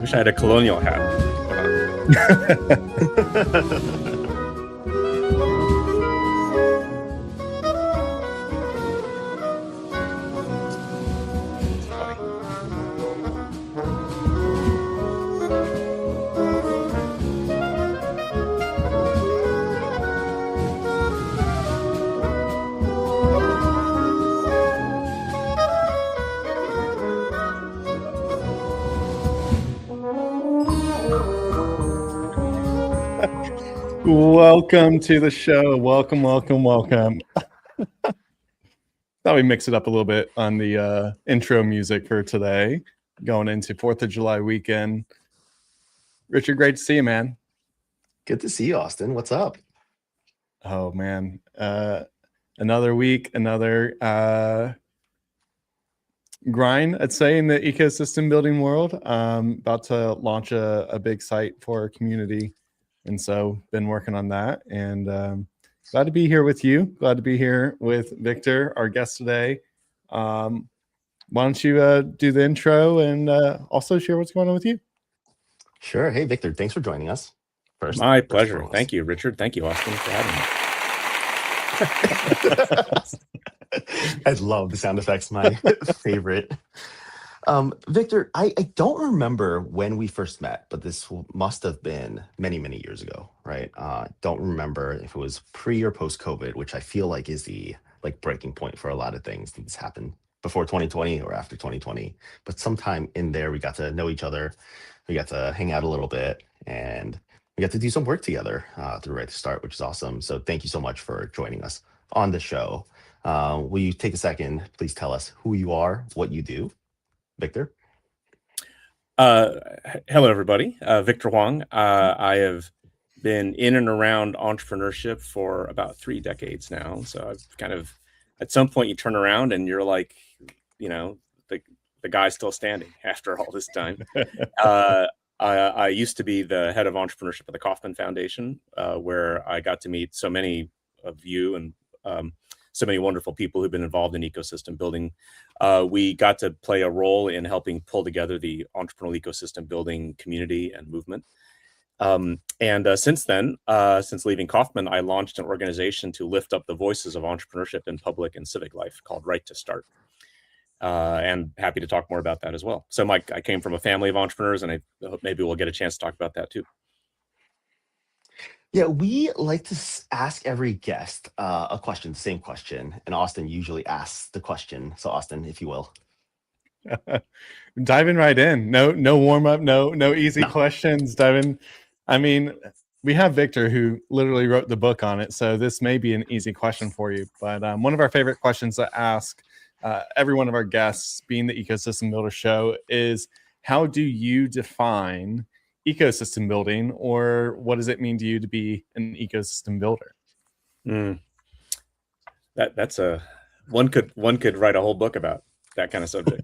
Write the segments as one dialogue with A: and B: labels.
A: Wish I had a Colonial hat.
B: Welcome to the show. Welcome. Thought we mix it up a little bit on the intro music for today, going into 4th of July weekend. Richard, great to see you, man.
C: Good to see you, Austin. What's up?
B: Oh, man. Another week, another grind, I'd say, in the ecosystem building world. About to launch a big site for our community. And so been working on that, and glad to be here with you. Glad to be here with Victor, our guest today. Why don't you do the intro and also share what's going on with you?
C: Sure. Hey, Victor, thanks for joining us.
A: My pleasure. Thank you, Richard. Thank you, Austin, for having
C: me. I love the sound effects, my favorite. Victor, I don't remember when we first met, but this must have been many, many years ago, right? Don't remember if it was pre or post COVID, which I feel like is the breaking point for a lot of things. Things happened before 2020 or after 2020, but sometime in there we got to know each other, we got to hang out a little bit, and we got to do some work together through Right to Start, which is awesome. So thank you so much for joining us on the show. Will you take a second, please tell us who you are, what you do? Victor?
A: Hello, everybody. Victor Hwang. I have been in and around entrepreneurship for about 3 decades now. So I've kind of, at some point you turn around and you're like, the guy's still standing after all this time. I used to be the head of entrepreneurship at the Kauffman Foundation, where I got to meet so many of you and so many wonderful people who've been involved in ecosystem building. We got to play a role in helping pull together the entrepreneurial ecosystem building community and movement. Since then, since leaving Kauffman, I launched an organization to lift up the voices of entrepreneurship in public and civic life called Right to Start. And happy to talk more about that as well. So Mike, I came from a family of entrepreneurs, and I hope maybe we'll get a chance to talk about that too.
C: Yeah, we like to ask every guest a question, the same question, and Austin usually asks the question. So Austin, if you will.
B: Diving right in. No warm up, no easy questions. Diving. I mean, we have Victor who literally wrote the book on it, so this may be an easy question for you. But one of our favorite questions to ask every one of our guests, being the Ecosystem Builder Show, is how do you define ecosystem building, or what does it mean to you to be an ecosystem builder?
A: That's a one could write a whole book about that kind of subject.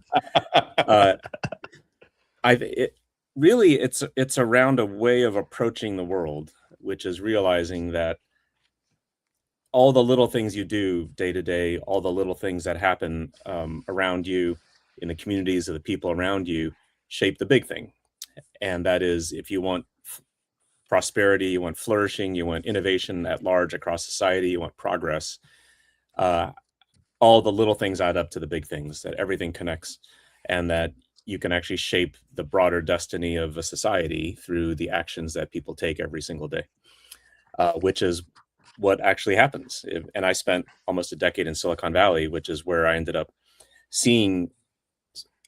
A: It's around a way of approaching the world, which is realizing that all the little things you do day to day, all the little things that happen around you in the communities of the people around you shape the big thing. And that is, if you want prosperity, you want flourishing, you want innovation at large across society, you want progress, all the little things add up to the big things, that everything connects, and that you can actually shape the broader destiny of a society through the actions that people take every single day, which is what actually happens. And I spent almost a decade in Silicon Valley, which is where I ended up seeing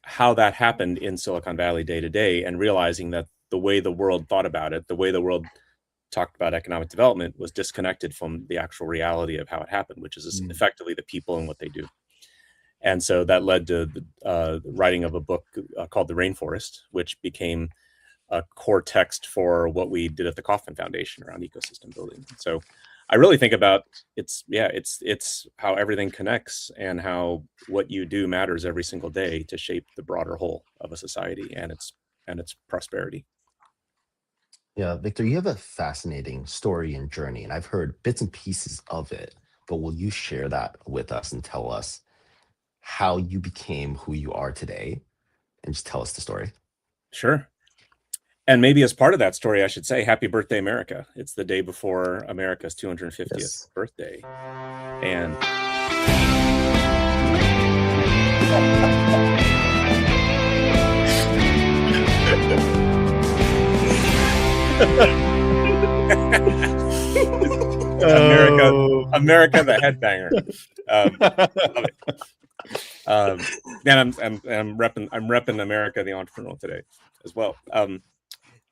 A: how that happened in Silicon Valley day to day, and realizing that the way the world thought about it, the way the world talked about economic development, was disconnected from the actual reality of how it happened, which is effectively the people and what they do. And so that led to the writing of a book called The Rainforest, which became a core text for what we did at the Kauffman Foundation around ecosystem building. So I really think about it's how everything connects, and how what you do matters every single day to shape the broader whole of a society and its prosperity.
C: Yeah, Victor, you have a fascinating story and journey, and I've heard bits and pieces of it, but will you share that with us and tell us how you became who you are today, and just tell us the story?
A: Sure. And maybe as part of that story, I should say, happy birthday, America. It's the day before America's 250th
C: Yes.
A: birthday. And America the headbanger. Love it. And I'm repping America the Entrepreneurial today as well.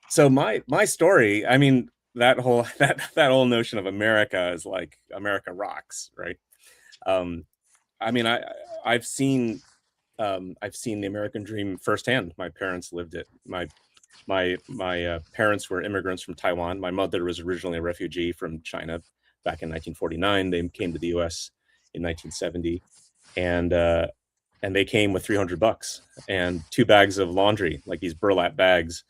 A: So my story, I mean, that whole notion of America is like America rocks, right? I mean, I've seen the American dream firsthand. My parents lived it. My parents were immigrants from Taiwan. My mother was originally a refugee from China back in 1949. They came to the U.S. in 1970, and they came with $300 and 2 bags of laundry, like these burlap bags,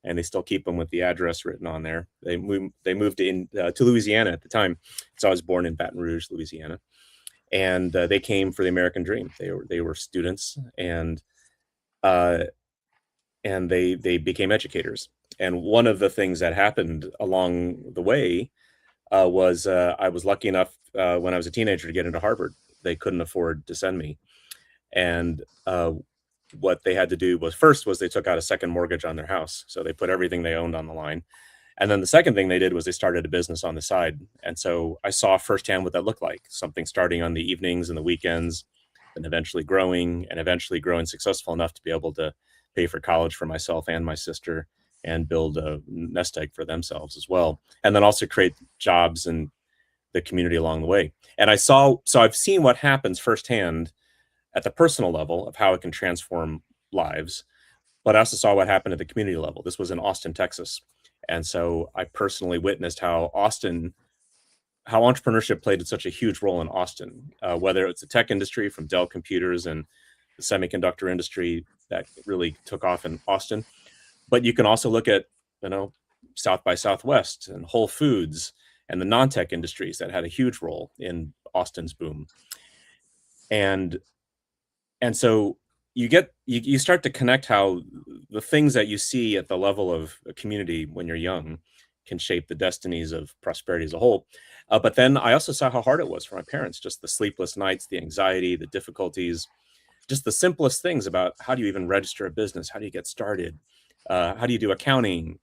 A: and they still keep them with the address written on there. They moved to Louisiana at the time, so I was born in Baton Rouge, Louisiana, and they came for the American dream. They were students, and they became educators. And one of the things that happened along the way was I was lucky enough when I was a teenager to get into Harvard. They couldn't afford to send me, and what they had to do was they took out a second mortgage on their house. So they put everything they owned on the line. And then the second thing they did was they started a business on the side. And so I saw firsthand what that looked like, something starting on the evenings and the weekends, and eventually growing successful enough to be able to pay for college for myself and my sister and build a nest egg for themselves as well. And then also create jobs in the community along the way. And I've seen what happens firsthand at the personal level of how it can transform lives, but I also saw what happened at the community level. This was in Austin, Texas. And so I personally witnessed how entrepreneurship played such a huge role in Austin, whether it's the tech industry from Dell Computers and the semiconductor industry that really took off in Austin. But you can also look at, South by Southwest and Whole Foods and the non-tech industries that had a huge role in Austin's boom. And so you start to connect how the things that you see at the level of a community when you're young can shape the destinies of prosperity as a whole. But then I also saw how hard it was for my parents, just the sleepless nights, the anxiety, the difficulties, just the simplest things about how do you even register a business? How do you get started? How do you do accounting?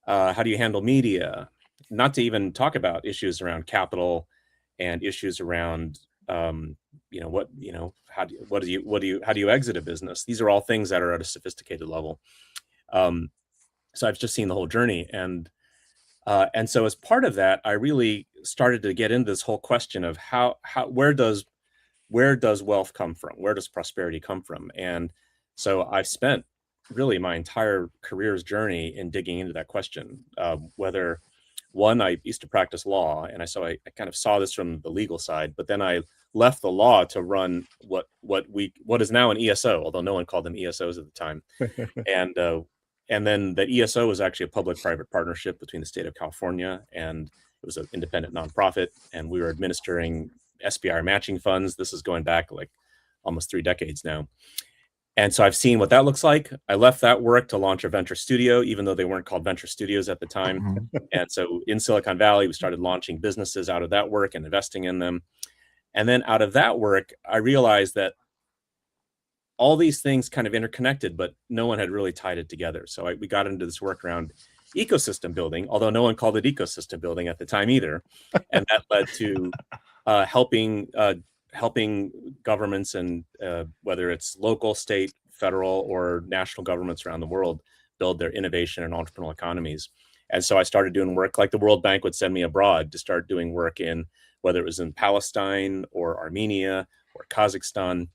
A: How do you handle media? Not to even talk about issues around capital and issues around how do you exit a business? These are all things that are at a sophisticated level. So I've just seen the whole journey, and so as part of that, I really started to get into this whole question of where does wealth come from? Where does prosperity come from? And so I've spent really my entire career's journey in digging into that question. Whether one, I used to practice law, and I kind of saw this from the legal side, but then I left the law to run what is now an ESO, although no one called them ESOs at the time. And then the ESO was actually a public-private partnership between the state of California, and it was an independent nonprofit, and we were administering SBIR matching funds. This is going back like almost 3 decades now. And so I've seen what that looks like. I left that work to launch a venture studio, even though they weren't called venture studios at the time.
C: Mm-hmm.
A: And so in Silicon Valley, we started launching businesses out of that work and investing in them. And then out of that work, I realized that all these things kind of interconnected, but no one had really tied it together. So we got into this work around ecosystem building, although no one called it ecosystem building at the time either. And that led to helping governments and whether it's local, state, federal, or national governments around the world build their innovation and entrepreneurial economies. And so I started doing work like the World Bank would send me abroad to start doing work in, whether it was in Palestine or Armenia or Kazakhstan.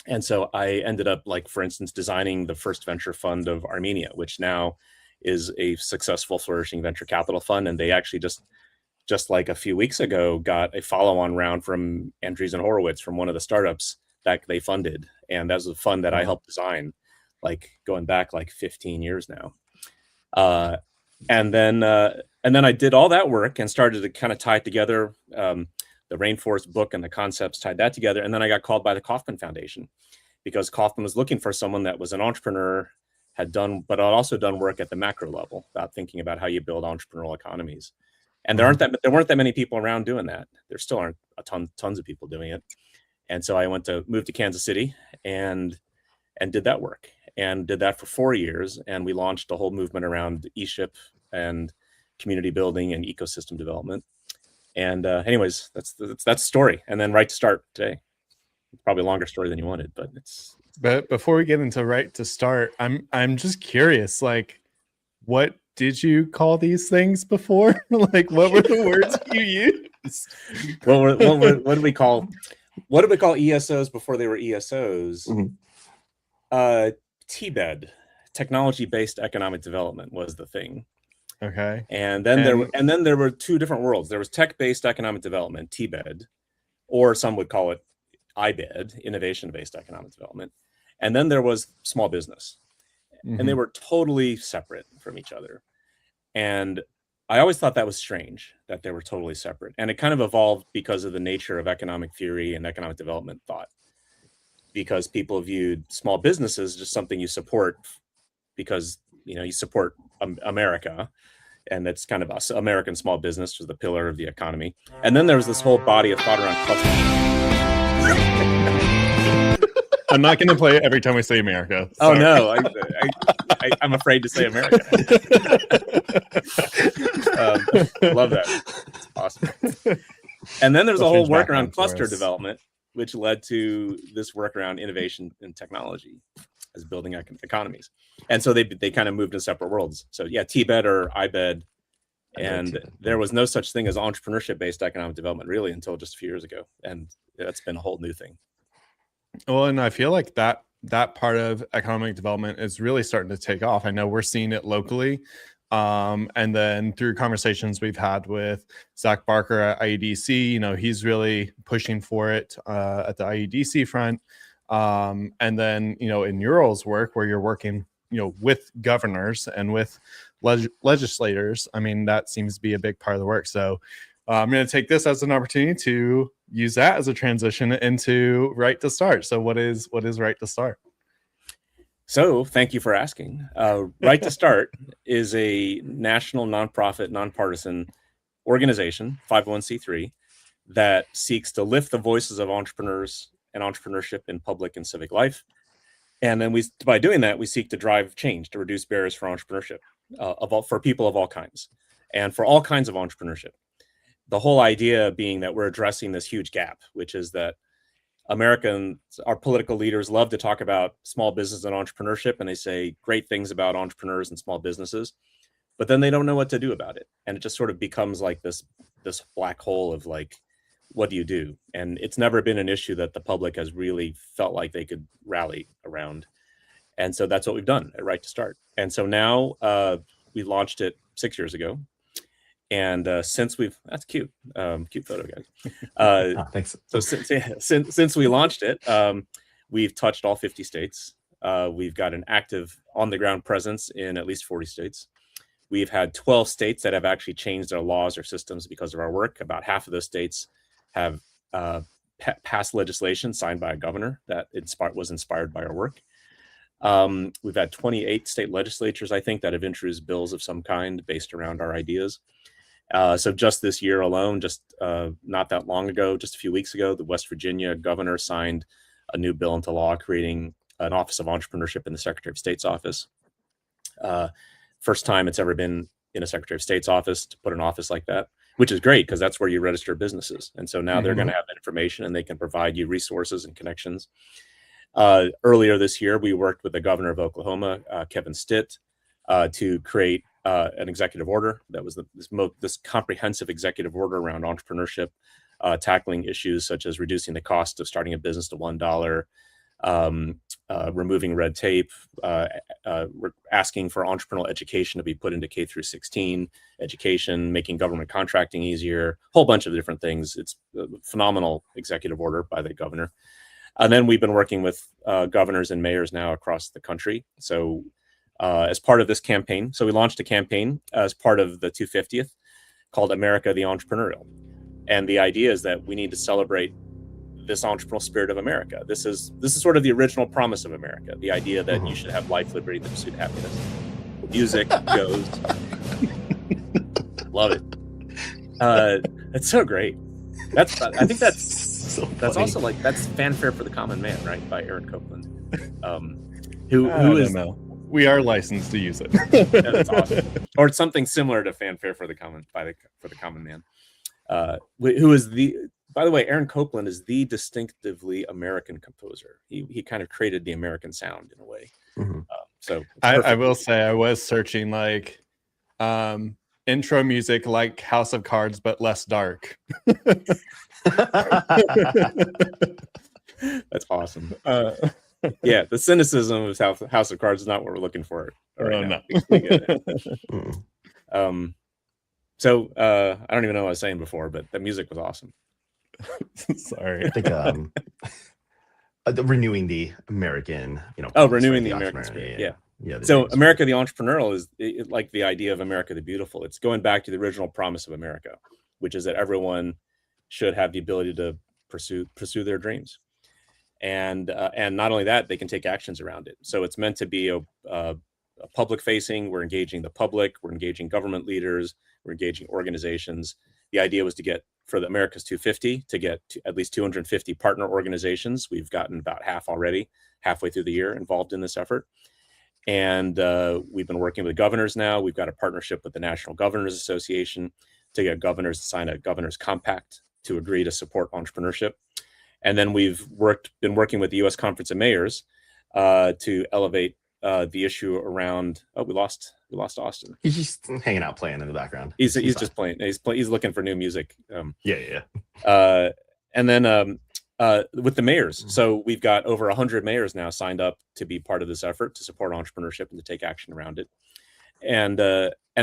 A: And so I ended up, like, for instance, designing the first venture fund of Armenia, which now is a successful, flourishing venture capital fund. And they actually just like a few weeks ago got a follow-on round from Andreessen Horowitz from one of the startups that they funded. And that was a fund that I helped design, like going back like 15 years now. And then I did all that work and started to kind of tie it together. The Rainforest book and the concepts tied that together. And then I got called by the Kauffman Foundation because Kauffman was looking for someone that was an entrepreneur, had done, but I'd also done work at the macro level about thinking about how you build entrepreneurial economies. And there weren't that many people around doing that. There still aren't tons of people doing it. And so I moved to Kansas City and did that work, and did that for 4 years. And we launched a whole movement around eShip and community building and ecosystem development. And anyways, that's the story. And then Right to Start today. Probably a longer story than you wanted, but it's.
B: But before we get into Right to Start, I'm just curious, like, what did you call these things before? Like, what were the words you used?
A: What did we call ESOs before they were ESOs? Mm-hmm. TBED, technology-based economic development, was the thing.
B: Okay.
A: And then there were two different worlds. There was tech-based economic development, TBED, or some would call it IBED, innovation-based economic development. And then there was small business. Mm-hmm. And they were totally separate from each other. And I always thought that was strange, that they were totally separate. And it kind of evolved because of the nature of economic theory and economic development thought. Because people viewed small businesses as just something you support because, you support America. And that's kind of us. American small business was the pillar of the economy. And then there was this whole body of thought around clustering.
B: I'm not going to play it every time we say America.
A: Sorry. Oh no, I'm afraid to say America. Love that. It's awesome. And then there's a whole work around cluster development, which led to this work around innovation and technology as building economies. And so they kind of moved in separate worlds. So yeah, TBED or IBED. And there was no such thing as entrepreneurship-based economic development really until just a few years ago. And that's been a whole new thing.
B: Well, and I feel like that part of economic development is really starting to take off. I know we're seeing it locally. And then through conversations we've had with Zach Barker at IEDC, he's really pushing for it at the IEDC front. And then, in Ural's work where you're working, with governors and with legislators, I mean, that seems to be a big part of the work. So I'm going to take this as an opportunity to use that as a transition into Right to Start. So what is Right to Start?
A: So thank you for asking. Right to Start is a national nonprofit, nonpartisan organization, 501c3, that seeks to lift the voices of entrepreneurs and entrepreneurship in public and civic life. And then by doing that, we seek to drive change, to reduce barriers for entrepreneurship for people of all kinds and for all kinds of entrepreneurship. The whole idea being that we're addressing this huge gap, which is that our political leaders love to talk about small business and entrepreneurship, and they say great things about entrepreneurs and small businesses, but then they don't know what to do about it. And it just sort of becomes like this black hole of like, what do you do? And it's never been an issue that the public has really felt like they could rally around. And so that's what we've done at Right to Start. And so now we launched it 6 years ago. And that's cute, cute photo, guys.
C: Thanks.
A: So since we launched it, we've touched all 50 states. We've got an active on-the-ground presence in at least 40 states. We've had 12 states that have actually changed their laws or systems because of our work. About half of those states have passed legislation signed by a governor that was inspired by our work. We've had 28 state legislatures, I think, that have introduced bills of some kind based around our ideas. So just this year alone, not that long ago, just a few weeks ago, the West Virginia governor signed a new bill into law creating an Office of Entrepreneurship in the Secretary of State's office. First time it's ever been in a Secretary of State's office to put an office like that, which is great because that's where you register businesses. And so now they're going to have that information and they can provide you resources and connections. Earlier this year, we worked with the governor of Oklahoma, Kevin Stitt, to create an executive order that was this comprehensive executive order around entrepreneurship, tackling issues such as reducing the cost of starting a business to $1, removing red tape, asking for entrepreneurial education to be put into K through 16 education, making government contracting easier, a whole bunch of different things. It's a phenomenal executive order by the governor. And then we've been working with governors and mayors now across the country. So as part of this campaign, so we launched a campaign as part of the 250th called America the Entrepreneurial. And the idea is that we need to celebrate this entrepreneurial spirit of America. This is sort of the original promise of America, the idea that you should have life, liberty, the pursuit of happiness. The music goes. Love it. That's so great. I think that's also like, that's Fanfare for the Common Man, right, by Aaron Copland. Who is,
B: don't know. We are licensed to use it.
A: yeah, that's awesome. Or it's something similar to Fanfare for the Common Man. Who is by the way, Aaron Copland is the distinctively American composer. He kind of created the American sound in a way. So
B: I will say, I was searching like intro music like House of Cards, but less dark.
A: That's awesome. Yeah, the cynicism of House of Cards is not what we're looking for right now.
B: No.
A: So I don't even know what I was saying before, but the music was awesome.
B: Sorry.
C: I think renewing the American,
A: renewing the American spirit. Yeah. So America the Entrepreneurial is like the idea of America the Beautiful. It's going back to the original promise of America, which is that everyone should have the ability to pursue their dreams. And not only that, they can take actions around it. So it's meant to be a public facing. We're engaging the public. We're engaging government leaders. We're engaging organizations. The idea was to get for the America's 250 to get to at least 250 partner organizations. We've gotten about half already, halfway through the year, involved in this effort. And we've been working with governors now. We've got a partnership with the National Governors Association to get governors to sign a governor's compact to agree to support entrepreneurship. And then we've been working with the U.S. Conference of Mayors to elevate the issue around. Oh, we lost Austin.
C: He's just hanging out, playing in the background.
A: He's just playing. He's looking for new music.
C: Yeah.
A: And then with the mayors, so we've got over 100 mayors now signed up to be part of this effort to support entrepreneurship and to take action around it. And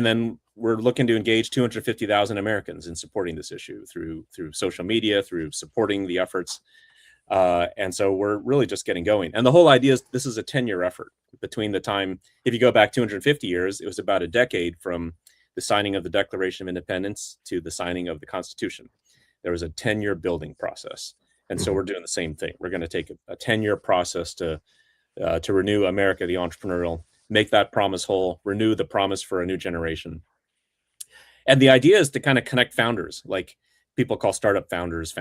A: then we're looking to engage 250,000 Americans in supporting this issue through social media, through supporting the efforts. And so we're really just getting going. And the whole idea is this is a 10-year effort between the time, if you go back 250 years, it was about a decade from the signing of the Declaration of Independence to the signing of the Constitution. There was a 10-year building process. And so we're doing the same thing. We're going to take a 10-year process to renew America the Entrepreneurial, make that promise whole, renew the promise for a new generation. And the idea is to kind of connect founders, like people call startup founders.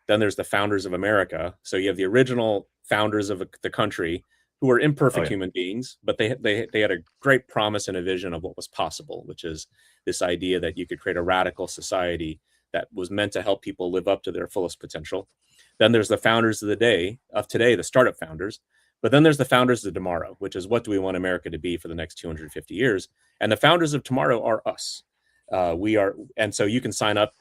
A: Then there's the founders of America. So you have the original founders of the country who were imperfect human beings, but they had a great promise and a vision of what was possible, which is this idea that you could create a radical society that was meant to help people live up to their fullest potential. Then there's the founders of today, the startup founders. But then there's the founders of tomorrow, which is what do we want America to be for the next 250 years? And the founders of tomorrow are us. And so you can sign up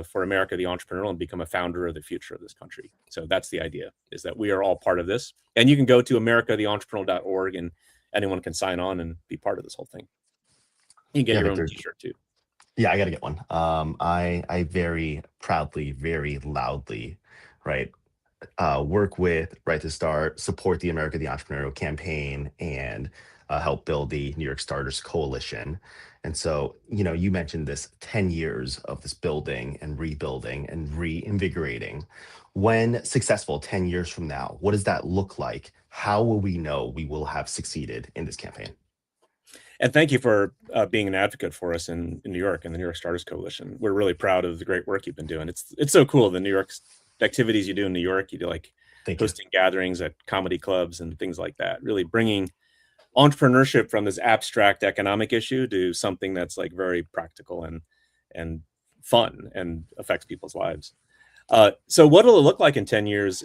A: for America the Entrepreneurial and become a founder of the future of this country. So that's the idea, is that we are all part of this. And you can go to americatheentrepreneur.org and anyone can sign on and be part of this whole thing. You can get your own t-shirt too.
C: Yeah, I got to get one. I very proudly, very loudly, right, work with Right to Start, support the America the Entrepreneurial campaign, and help build the New York Starters Coalition. And so, you mentioned this 10 years of this building and rebuilding and reinvigorating. When successful 10 years from now, what does that look like? How will we know we will have succeeded in this campaign?
A: And thank you for being an advocate for us in New York and the New York Starters Coalition. We're really proud of the great work you've been doing. It's so cool, the New York activities you do in New York. You do like hosting gatherings at comedy clubs and things like that, really bringing entrepreneurship from this abstract economic issue to something that's like very practical and fun and affects people's lives. So what will it look like in 10 years?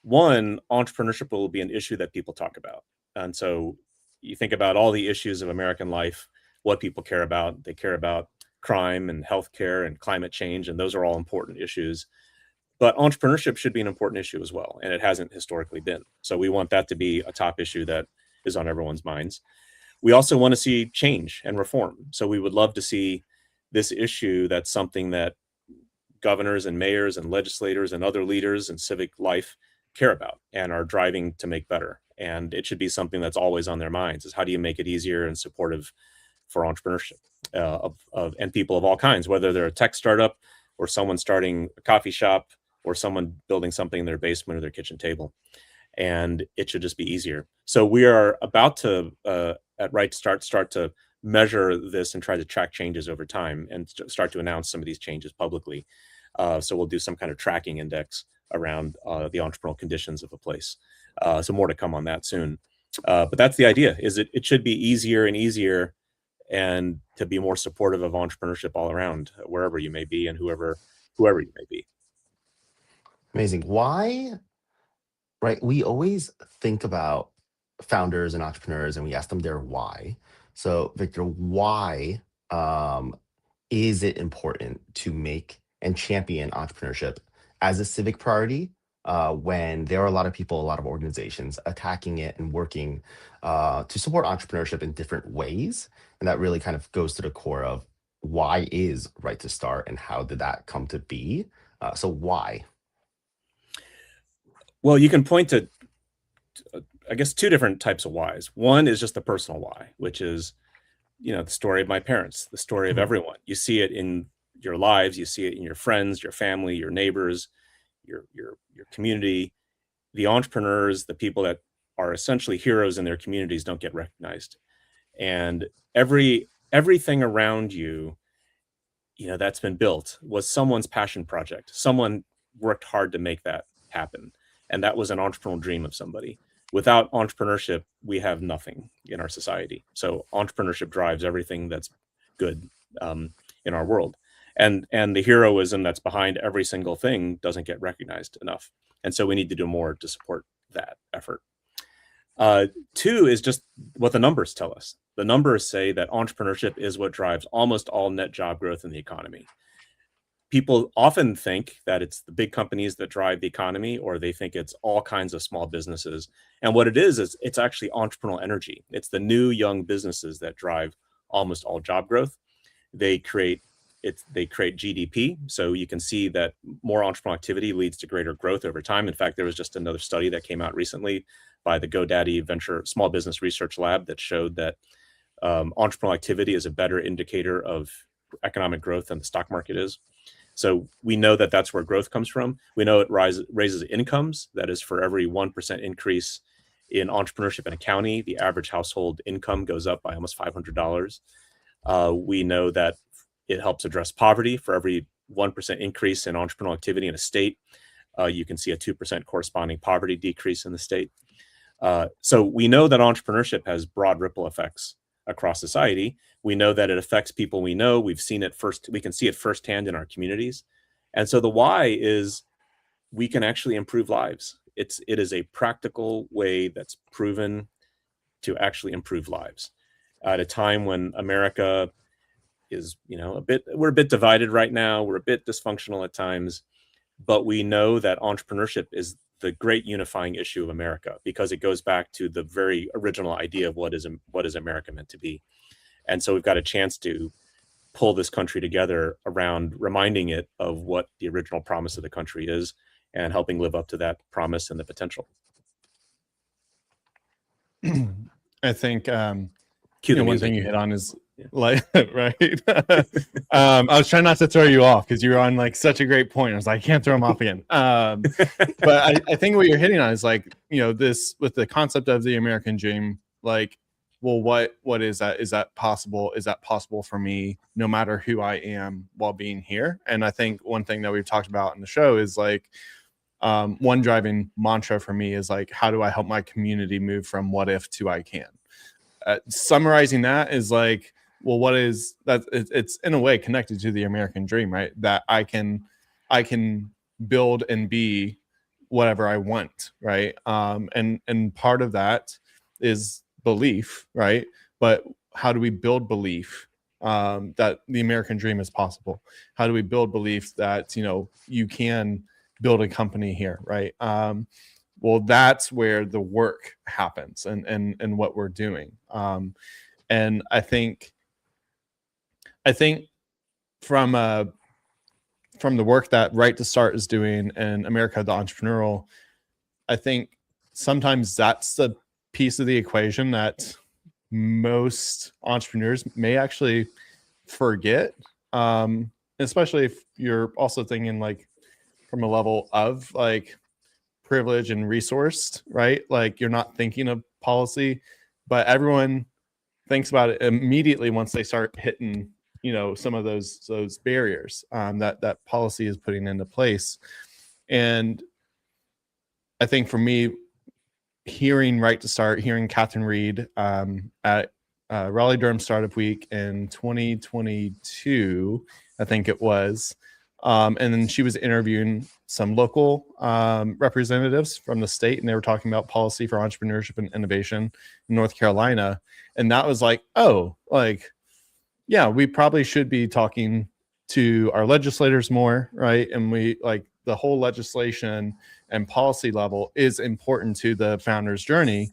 A: One, entrepreneurship will be an issue that people talk about. And so you think about all the issues of American life, what people care about. They care about crime and healthcare and climate change, and those are all important issues. But entrepreneurship should be an important issue as well, and it hasn't historically been. So we want that to be a top issue that is on everyone's minds. We also want to see change and reform. So we would love to see this issue that's something that governors and mayors and legislators and other leaders in civic life care about and are driving to make better. And it should be something that's always on their minds, is how do you make it easier and supportive for entrepreneurship and people of all kinds, whether they're a tech startup or someone starting a coffee shop or someone building something in their basement or their kitchen table. And it should just be easier. So we are about to, at Right to start to measure this and try to track changes over time and start to announce some of these changes publicly. So we'll do some kind of tracking index around the entrepreneurial conditions of a place. So more to come on that soon. But that's the idea, is it should be easier and easier, and to be more supportive of entrepreneurship all around, wherever you may be and whoever you may be.
C: Amazing. Why, right? We always think about founders and entrepreneurs and we ask them their why. So, Victor, why is it important to make and champion entrepreneurship as a civic priority when there are a lot of people, a lot of organizations attacking it and working to support entrepreneurship in different ways? And that really kind of goes to the core of why is Right to Start and how did that come to be? So why?
A: Well, you can point to, I guess, two different types of whys. One is just the personal why, which is, the story of my parents, the story of everyone. You see it in your lives, you see it in your friends, your family, your neighbors, your community. The entrepreneurs, the people that are essentially heroes in their communities, don't get recognized. And everything around you, that's been built was someone's passion project. Someone worked hard to make that happen. And that was an entrepreneurial dream of somebody. Without entrepreneurship, we have nothing in our society. So entrepreneurship drives everything that's good in our world. And the heroism that's behind every single thing doesn't get recognized enough. And so we need to do more to support that effort. Two is just what the numbers tell us. The numbers say that entrepreneurship is what drives almost all net job growth in the economy. People often think that it's the big companies that drive the economy, or they think it's all kinds of small businesses. And what it is it's actually entrepreneurial energy. It's the new young businesses that drive almost all job growth. They create GDP. So you can see that more entrepreneurial activity leads to greater growth over time. In fact, there was just another study that came out recently by the GoDaddy Venture Small Business Research Lab that showed that entrepreneurial activity is a better indicator of economic growth than the stock market is. So we know that that's where growth comes from. We know it raises incomes. That is, for every 1% increase in entrepreneurship in a county, the average household income goes up by almost $500. We know that it helps address poverty. For every 1% increase in entrepreneurial activity in a state, you can see a 2% corresponding poverty decrease in the state. So we know that entrepreneurship has broad ripple effects across society. We know that it affects people we know. We've seen it first. We can see it firsthand in our communities. And so the why is we can actually improve lives. It is a practical way that's proven to actually improve lives at a time when America is, we're a bit divided right now. We're a bit dysfunctional at times, but we know that entrepreneurship is the great unifying issue of America, because it goes back to the very original idea of what is America meant to be. And so we've got a chance to pull this country together around reminding it of what the original promise of the country is and helping live up to that promise and the potential.
B: I think
A: Cue
B: one thing you hit on is right. I was trying not to throw you off because you were on like such a great point. I was like, I can't throw him off again. But I think what you're hitting on is like, this with the concept of the American dream, like, well, what is that? Is that possible? Is that possible for me, no matter who I am while being here? And I think one thing that we've talked about in the show is like, one driving mantra for me is like, how do I help my community move from what if to I can? Summarizing that is like, well, what is that? It's in a way connected to the American dream, right? That I can build and be whatever I want, right? And part of that is belief, right? But how do we build belief that the American dream is possible? How do we build belief that you can build a company here, right? Well, that's where the work happens and what we're doing. And I think from the work that Right to Start is doing and America the Entrepreneurial, I think sometimes that's the piece of the equation that most entrepreneurs may actually forget, especially if you're also thinking like from a level of like privilege and resourced, right? Like you're not thinking of policy, but everyone thinks about it immediately once they start hitting, you know, some of those barriers that policy is putting into place. And I think for me, hearing Right to Start, hearing Catherine Reed at Raleigh Durham Startup Week in 2022, I think it was, and then she was interviewing some local representatives from the state, and they were talking about policy for entrepreneurship and innovation in North Carolina. And that was like, oh, like, yeah, we probably should be talking to our legislators more, right? And we like the whole legislation and policy level is important to the founder's journey,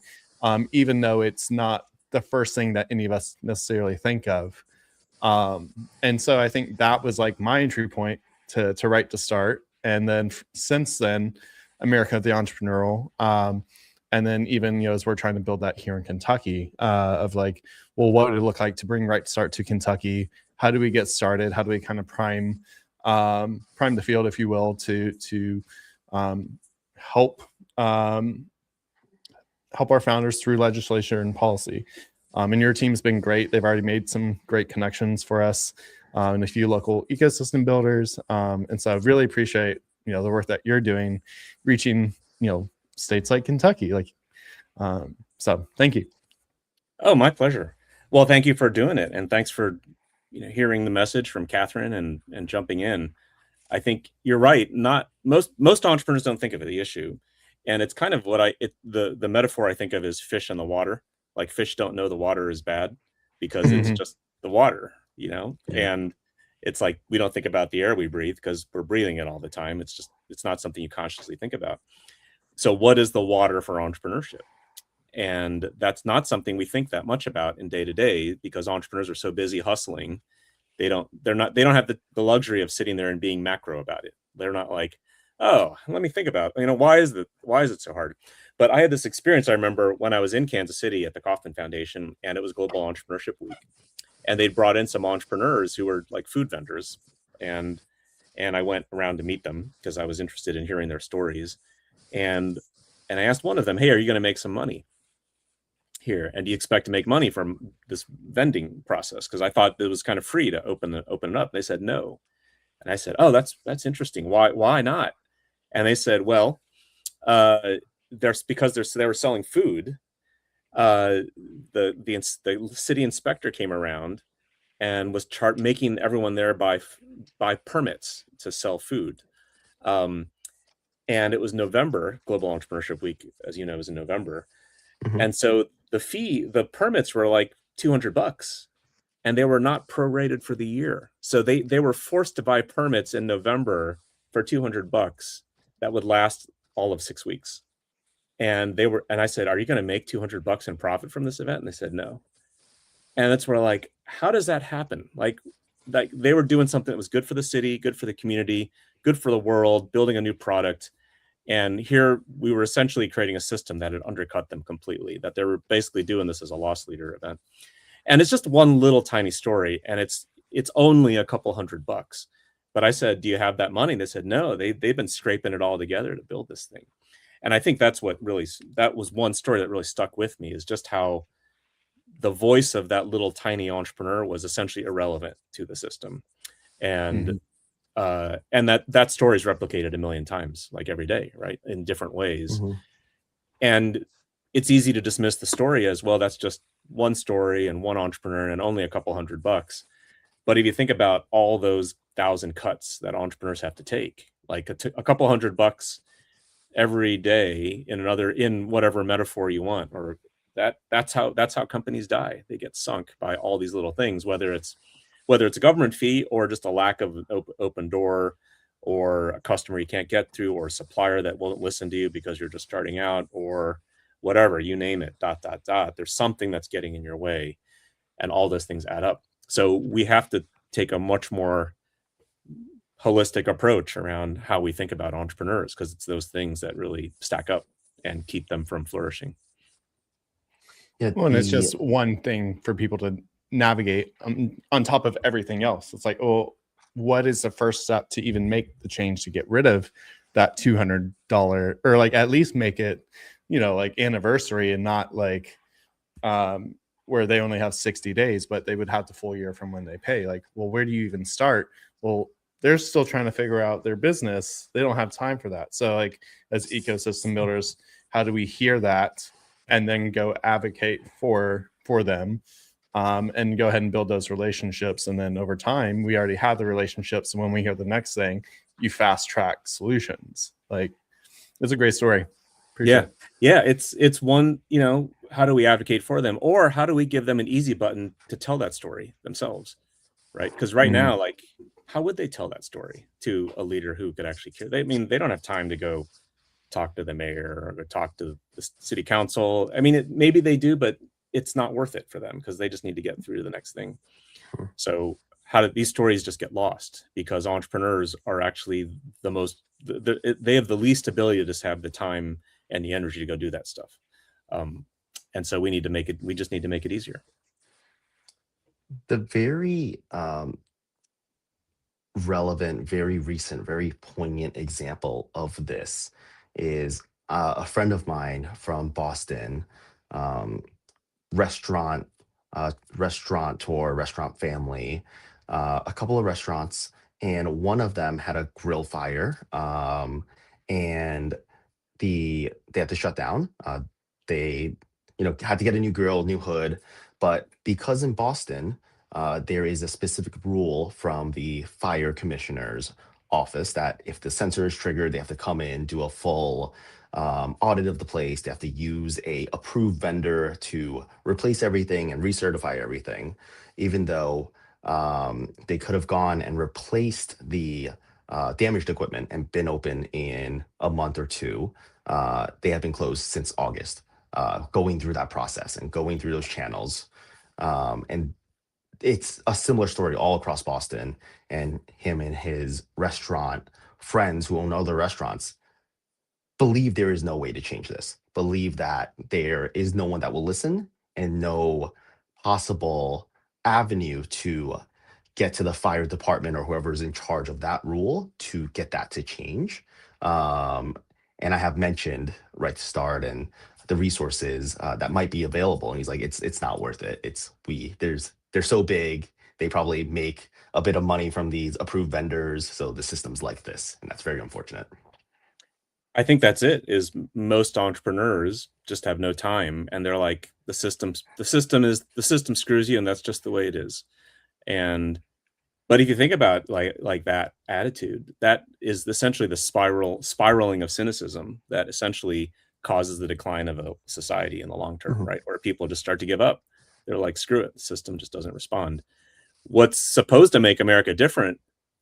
B: even though it's not the first thing that any of us necessarily think of. And so I think that was like my entry point to Right to Start. And then since then, America the Entrepreneurial. And then even, you know, as we're trying to build that here in Kentucky, of like, well, what would it look like to bring Right to Start to Kentucky? How do we get started? How do we kind of prime the field, if you will, to help our founders through legislation and policy? And your team's been great. They've already made some great connections for us and a few local ecosystem builders. And so I really appreciate, you know, the work that you're doing, reaching, you know, states like Kentucky. Like, so thank you.
A: Oh, my pleasure. Well, thank you for doing it. And thanks for, you know, hearing the message from Catherine and jumping in. I think you're right. Not most entrepreneurs don't think of the issue. And it's kind of what the metaphor I think of is fish in the water. Like fish don't know the water is bad because it's just the water, you know?
C: Yeah.
A: And it's like, we don't think about the air we breathe because we're breathing it all the time. It's not something you consciously think about. So what is the water for entrepreneurship? And that's not something we think that much about in day to day because entrepreneurs are so busy hustling. They don't have the luxury of sitting there and being macro about it. They're not like, oh, let me think about, you know, why is it so hard? But I had this experience. I remember when I was in Kansas City at the Kauffman Foundation, and it was Global Entrepreneurship Week, and they'd brought in some entrepreneurs who were like food vendors, and I went around to meet them because I was interested in hearing their stories, and I asked one of them, hey, are you going to make some money here? And do you expect to make money from this vending process? Because I thought it was kind of free to open it up. They said no. And I said, oh, that's interesting. Why not? And they said, well, because they were selling food. The city inspector came around and was making everyone there buy permits to sell food. And it was November. Global Entrepreneurship Week, as you know, is in November. And so the permits were like $200, and they were not prorated for the year. So they were forced to buy permits in November for $200 that would last all of 6 weeks. And I said, are you going to make $200 in profit from this event? And they said, no. And that's where, like, how does that happen? Like they were doing something that was good for the city, good for the community, good for the world, building a new product. And here we were essentially creating a system that had undercut them completely, that they were basically doing this as a loss leader event. And it's just one little tiny story. And it's only a couple $100. But I said, do you have that money? And they said, no, they've been scraping it all together to build this thing. And I think that was one story that really stuck with me, is just how the voice of that little tiny entrepreneur was essentially irrelevant to the system. And that story is replicated a million times, like every day, right? In different ways. And it's easy to dismiss the story as, well, that's just one story and one entrepreneur and only a couple $100. But if you think about all those 1,000 cuts that entrepreneurs have to take, like a couple $100 every day in whatever metaphor you want, or that's how companies die. They get sunk by all these little things, whether it's a government fee or just a lack of an open door, or a customer you can't get through, or a supplier that won't listen to you because you're just starting out, or whatever, you name it, ... There's something that's getting in your way, and all those things add up. So we have to take a much more holistic approach around how we think about entrepreneurs, because it's those things that really stack up and keep them from flourishing.
B: Yeah, well, and it's just one thing for people to navigate on top of everything else. It's like, oh, what is the first step to even make the change to get rid of that $200, or like at least make it, you know, like anniversary and not like where they only have 60 days, but they would have the full year from when they pay. Like, well, where do you even start? Well, they're still trying to figure out their business. They don't have time for that. So like as ecosystem builders, how do we hear that and then go advocate for them, and go ahead and build those relationships? And then over time, we already have the relationships. And when we hear the next thing, you fast track solutions. Like, it's a great story. Appreciate
A: yeah. It's one, you know, how do we advocate for them, or how do we give them an easy button to tell that story themselves, right? Because right now, like, how would they tell that story to a leader who could actually care? They don't have time to go talk to the mayor or go talk to the city council. I mean, maybe they do, but it's not worth it for them because they just need to get through to the next thing. So how did these stories just get lost? Because entrepreneurs are actually the most, they have the least ability to just have the time and the energy to go do that stuff. And so we just need to make it easier.
C: The very relevant, very recent, very poignant example of this is a friend of mine from Boston, restaurant family, a couple of restaurants, and one of them had a grill fire, and they had to shut down. They, had to get a new grill, new hood, but because in Boston, there is a specific rule from the fire commissioner's office that if the sensor is triggered, they have to come in, do a full audit of the place. They have to use a approved vendor to replace everything and recertify everything, even though they could have gone and replaced the damaged equipment and been open in a month or two. They have been closed since August, going through that process and going through those channels. And it's a similar story all across Boston, and him and his restaurant friends who own other restaurants believe there is no way to change this, believe that there is no one that will listen and no possible avenue to get to the fire department or whoever is in charge of that rule to get that to change. And I have mentioned right to start and the resources that might be available. And he's like, it's not worth it. They're so big. They probably make a bit of money from these approved vendors. So the system's like this, and that's very unfortunate.
A: I think that's it, is most entrepreneurs just have no time, and they're like, the system screws you, and that's just the way it is. But if you think about like that attitude, that is essentially the spiraling of cynicism that essentially causes the decline of a society in the long term, right? Where people just start to give up. They're like, screw it, the system just doesn't respond. What's supposed to make America different,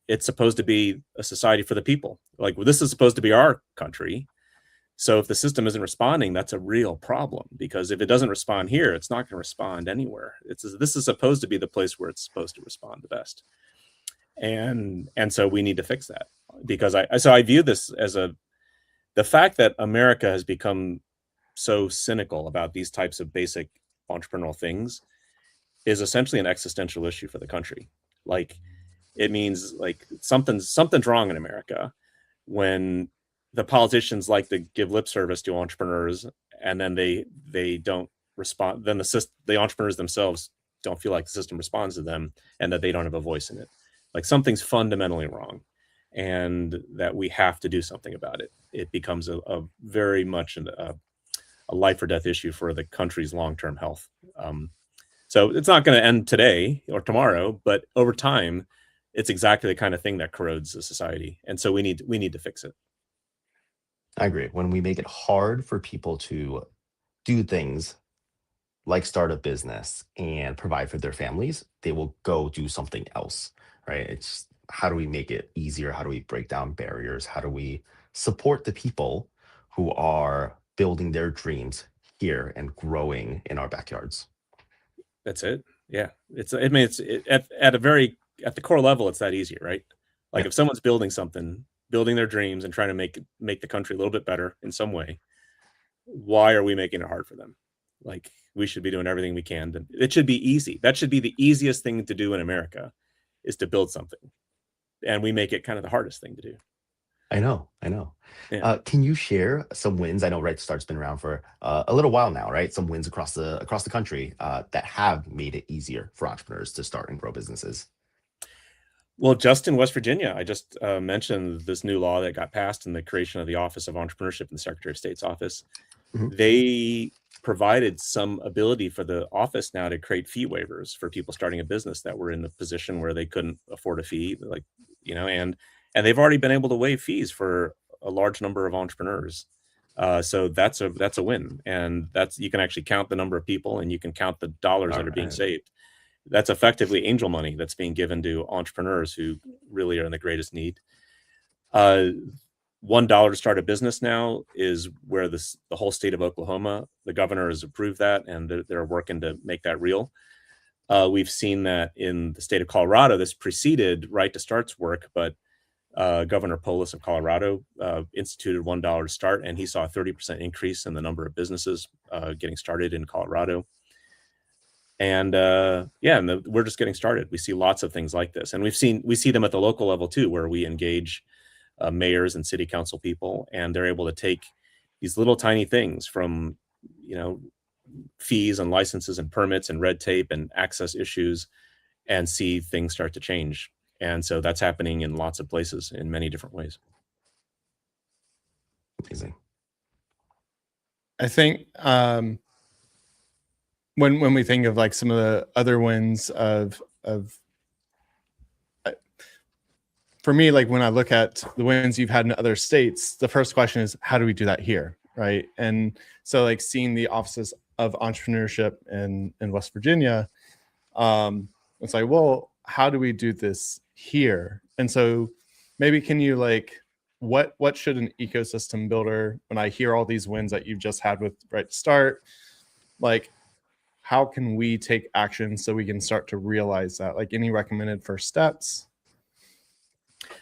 A: it's supposed to be a society for the people. Like, well, this is supposed to be our country. So if the system isn't responding, that's a real problem, because if it doesn't respond here, it's not going to respond anywhere. This is supposed to be the place where it's supposed to respond the best. And so we need to fix that, because I view this as the fact that America has become so cynical about these types of basic entrepreneurial things is essentially an existential issue for the country. Like, it means like something's wrong in America when the politicians like to give lip service to entrepreneurs, and then they don't respond. Then the entrepreneurs themselves don't feel like the system responds to them, and that they don't have a voice in it. Like, something's fundamentally wrong, and that we have to do something about it. It becomes a very much a life or death issue for the country's long-term health. So it's not going to end today or tomorrow, but over time, it's exactly the kind of thing that corrodes the society. And so we need to fix it.
C: I agree. When we make it hard for people to do things like start a business and provide for their families, they will go do something else, right? It's, how do we make it easier? How do we break down barriers? How do we support the people who are building their dreams here and growing in our backyards?
A: That's it. Yeah. At the core level, it's that easy, right? Like, if someone's building their dreams and trying to make the country a little bit better in some way, why are we making it hard for them? Like, we should be doing everything we can. It should be easy. That should be the easiest thing to do in America, is to build something. and we make it kind of the hardest thing to do.
C: I know.
A: Yeah.
C: Can you share some wins? I know Right Start's been around for a little while now, right? Some wins across the country that have made it easier for entrepreneurs to start and grow businesses.
A: Well, just in West Virginia, I just mentioned this new law that got passed in the creation of the Office of Entrepreneurship in the Secretary of State's office.
C: Mhm.
A: They provided some ability for the office now to create fee waivers for people starting a business that were in a position where they couldn't afford a fee, like, and they've already been able to waive fees for a large number of entrepreneurs. So that's a win, and you can actually count the number of people, and you can count the dollars
C: All
A: that are being
C: right.
A: saved. That's effectively angel money that's being given to entrepreneurs who really are in the greatest need. $1 to start a business now is where the whole state of Oklahoma, the governor has approved that, and they're working to make that real. We've seen that in the state of Colorado. This preceded Right to Start's work, but Governor Polis of Colorado instituted $1 to start, and he saw a 30% increase in the number of businesses getting started in Colorado. And we're just getting started. We see lots of things like this, and we see them at the local level too, where we engage mayors and city council people, and they're able to take these little tiny things from, fees and licenses and permits and red tape and access issues, and see things start to change. And so that's happening in lots of places in many different ways.
C: Amazing.
B: I think when we think of like some of the other wins of for me, like when I look at the wins you've had in other states, the first question is, how do we do that here? Right. And so like seeing the offices of entrepreneurship in West Virginia, it's like, well, how do we do this here? And so maybe can you what should an ecosystem builder, when I hear all these wins that you've just had with Right to Start, like how can we take action so we can start to realize that? Like any recommended first steps?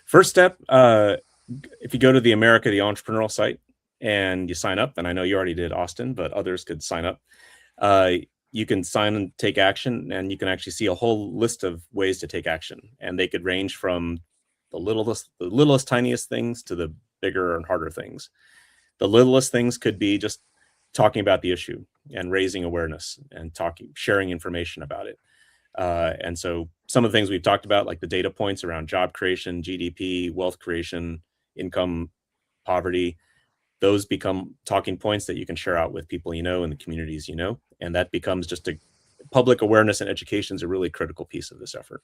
A: First step, if you go to the America the Entrepreneurial site and you sign up, and I know you already did, Austin, but others could sign up. You can sign and take action, and you can actually see a whole list of ways to take action. And they could range from the littlest, tiniest things to the bigger and harder things. The littlest things could be just talking about the issue and raising awareness and sharing information about it. And so some of the things we've talked about, like the data points around job creation, GDP, wealth creation, income, poverty, those become talking points that you can share out with people in the communities and that becomes just a public awareness, and education is a really critical piece of this effort.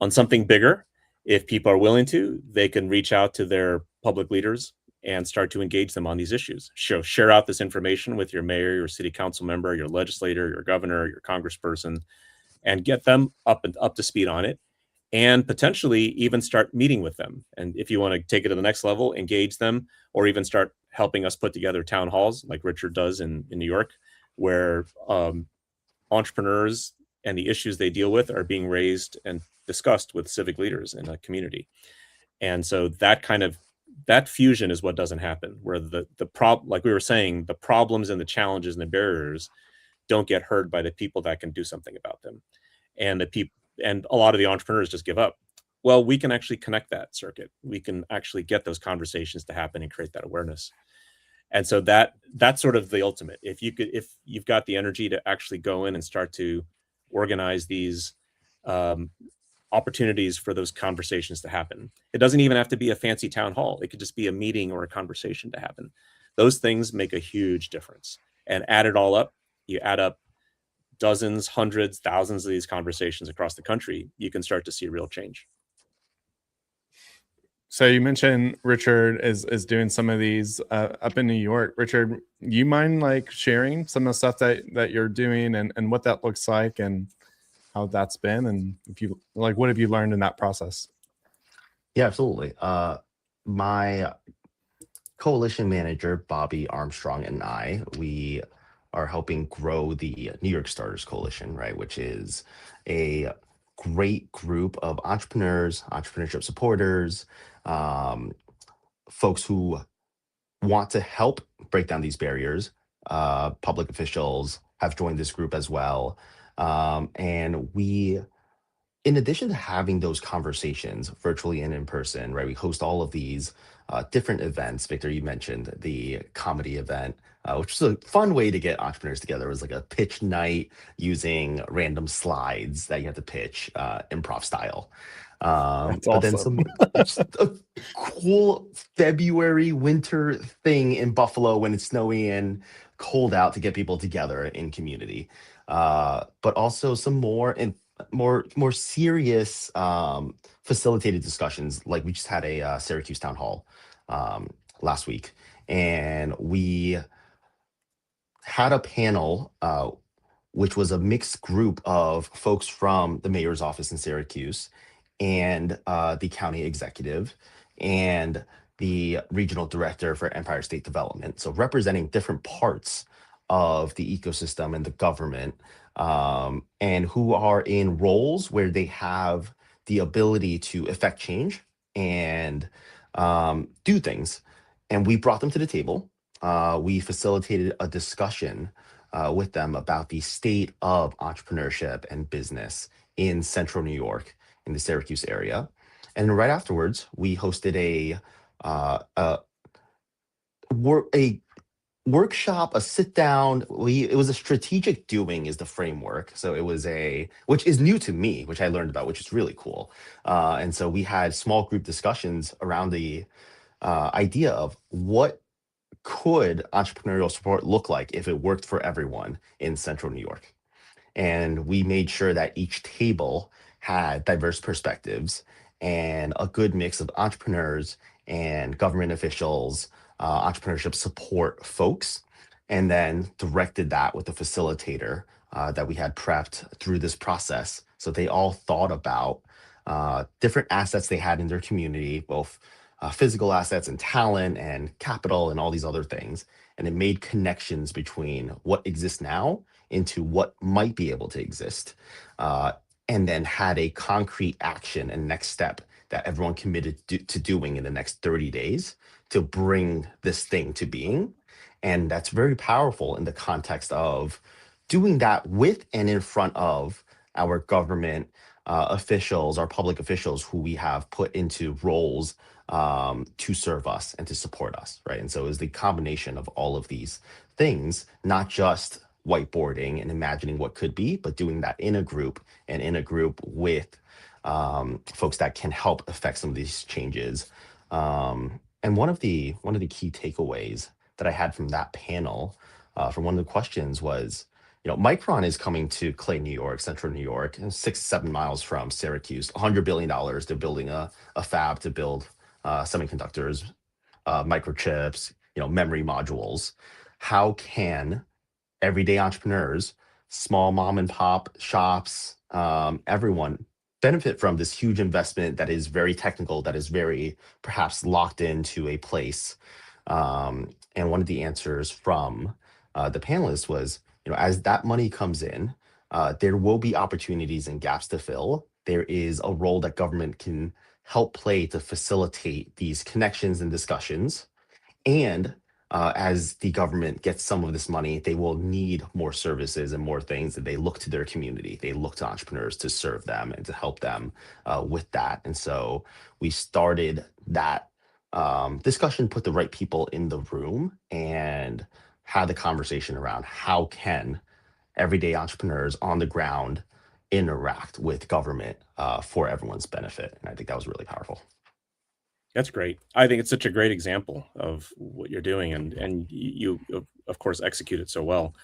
A: On something bigger, if people are willing to, they can reach out to their public leaders and start to engage them on these issues. Share out this information with your mayor, your city council member, your legislator, your governor, your congressperson, and get them up to speed on it, and potentially even start meeting with them. And if you want to take it to the next level, engage them, or even start helping us put together town halls like Richard does in New York, where entrepreneurs and the issues they deal with are being raised and discussed with civic leaders in a community. And so that fusion is what doesn't happen, where like we were saying, the problems and the challenges and the barriers don't get heard by the people that can do something about them. And a lot of the entrepreneurs just give up. Well, we can actually connect that circuit. We can actually get those conversations to happen and create that awareness. And so that's sort of the ultimate. If you've got the energy to actually go in and start to organize these opportunities for those conversations to happen. It doesn't even have to be a fancy town hall. It could just be a meeting or a conversation to happen. Those things make a huge difference. And add it all up, you add up dozens, hundreds, thousands of these conversations across the country, you can start to see real change.
B: So you mentioned Richard is doing some of these up in New York. Richard, you mind sharing some of the stuff that you're doing and what that looks like and how that's been, and if you what have you learned in that process?
C: Yeah, absolutely. My coalition manager, Bobby Armstrong, and we are helping grow the New York Starters Coalition, right, which is a great group of entrepreneurs, entrepreneurship supporters, folks who want to help break down these barriers. Public officials have joined this group as well. And we in addition to having those conversations virtually and in person, right? We host all of these different events. Victor, you mentioned the comedy event, which was a fun way to get entrepreneurs together. It was like a pitch night using random slides that you had to pitch improv style.
B: That's
C: But then
B: awesome.
C: just a cool February winter thing in Buffalo when it's snowy and cold out to get people together in community. But also some more serious facilitated discussions. Like we just had a Syracuse town hall last week, and we had a panel which was a mixed group of folks from the mayor's office in Syracuse and the county executive and the regional director for Empire State Development. So representing different parts of the ecosystem and the government, and who are in roles where they have the ability to affect change and do things. And we brought them to the table. We facilitated a discussion with them about the state of entrepreneurship and business in central New York, in the Syracuse area. And right afterwards, we hosted a workshop, a sit down. It was a strategic doing is the framework. So it was which is new to me, which I learned about, which is really cool. And so we had small group discussions around the idea of what could entrepreneurial support look like if it worked for everyone in central New York. And we made sure that each table had diverse perspectives and a good mix of entrepreneurs and government officials, entrepreneurship support folks, and then directed that with a facilitator that we had prepped through this process. So they all thought about different assets they had in their community, both physical assets and talent and capital and all these other things. And it made connections between what exists now into what might be able to exist. And then had a concrete action and next step that everyone committed to doing in the next 30 days to bring this thing to being. And that's very powerful in the context of doing that with and in front of our government officials, our public officials who we have put into roles to serve us and to support us, right? And so it was the combination of all of these things, not just whiteboarding and imagining what could be, but doing that in a group and in a group with folks that can help affect some of these changes. And one of the key takeaways that I had from that panel, from one of the questions was, Micron is coming to Clay, New York, central New York, and 6-7 miles from Syracuse, $100 billion. They're building a fab to build semiconductors, microchips, memory modules. How can everyday entrepreneurs, small mom and pop shops, everyone benefit from this huge investment that is very technical, that is very perhaps locked into a place? And one of the answers from the panelists was, as that money comes in, there will be opportunities and gaps to fill. There is a role that government can help play to facilitate these connections and discussions. And as the government gets some of this money, they will need more services and more things, and they look to their community. They look to entrepreneurs to serve them and to help them with that. And so we started that discussion, put the right people in the room, and had the conversation around how can everyday entrepreneurs on the ground interact with government for everyone's benefit. And I think that was really powerful.
A: That's great. I think it's such a great example of what you're doing, and you of course execute it so well.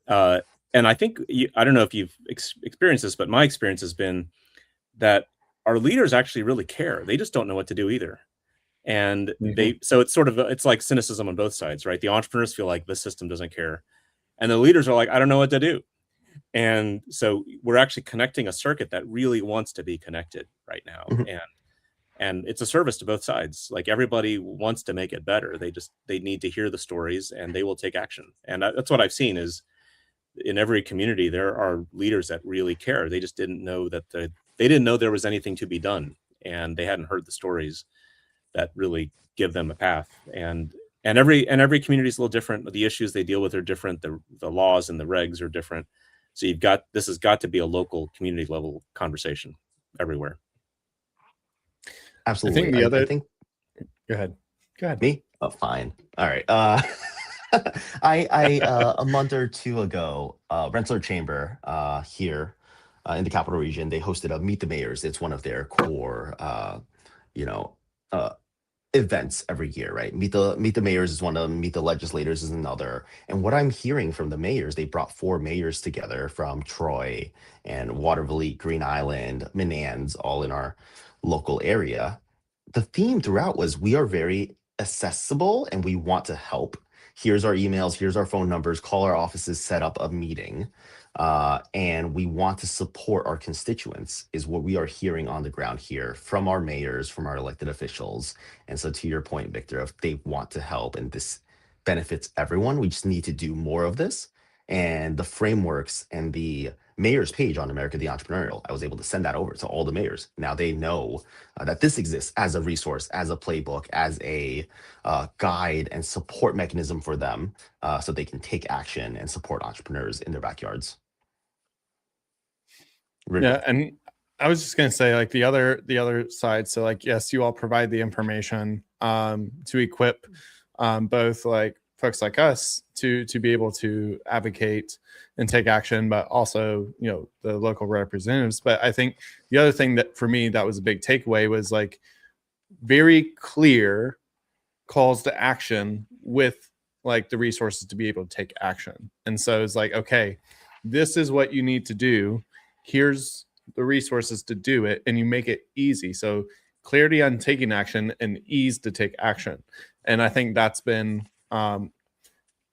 A: And I think I don't know if you've experienced this, but my experience has been that our leaders actually really care. They just don't know what to do either. And so it's like cynicism on both sides, right? The entrepreneurs feel like the system doesn't care, and the leaders are like, I don't know what to do. And so we're actually connecting a circuit that really wants to be connected right now. And it's a service to both sides. Like, everybody wants to make it better. They need to hear the stories, and they will take action. And that's what I've seen is in every community, there are leaders that really care. They just didn't know that they didn't know there was anything to be done, and they hadn't heard the stories that really give them a path. And every community is a little different. The issues they deal with are different. The laws and the regs are different. So this has got to be a local community level conversation. everywhere.
C: Absolutely.
B: I think the other.
C: I think.
B: Go ahead. Go ahead.
C: Me? Oh, fine. All right. A month or two ago, Rensselaer Chamber here in the capital region, they hosted a Meet the Mayors. It's one of their core, you know, uh, events every year, right? Meet the Mayors is one of them. Meet the Legislators is another. And what I'm hearing from the mayors, they brought 4 mayors together from Troy and Waterville, Green Island, Menands, all in our local area. The theme throughout was we are very accessible and we want to help. Here's our emails, here's our phone numbers, call our offices, set up a meeting. And we want to support our constituents, is what we are hearing on the ground here from our mayors, from our elected officials. And so, to your point, Victor, if they want to help and this benefits everyone, we just need to do more of this. And the frameworks and the mayor's page on America the Entrepreneurial, I was able to send that over to all the mayors. Now they know that this exists as a resource, as a playbook, as a guide and support mechanism for them, so they can take action and support entrepreneurs in their backyards.
B: Yeah, and I was just going to say, like, the other side. So, like, yes, you all provide the information to equip both like folks like us to be able to advocate and take action, but also, you know, the local representatives. But I think the other thing that for me that was a big takeaway was like very clear calls to action with like the resources to be able to take action. And so it's like, okay, this is what you need to do. Here's the resources to do it, and you make it easy. So clarity on taking action and ease to take action. And I think that's been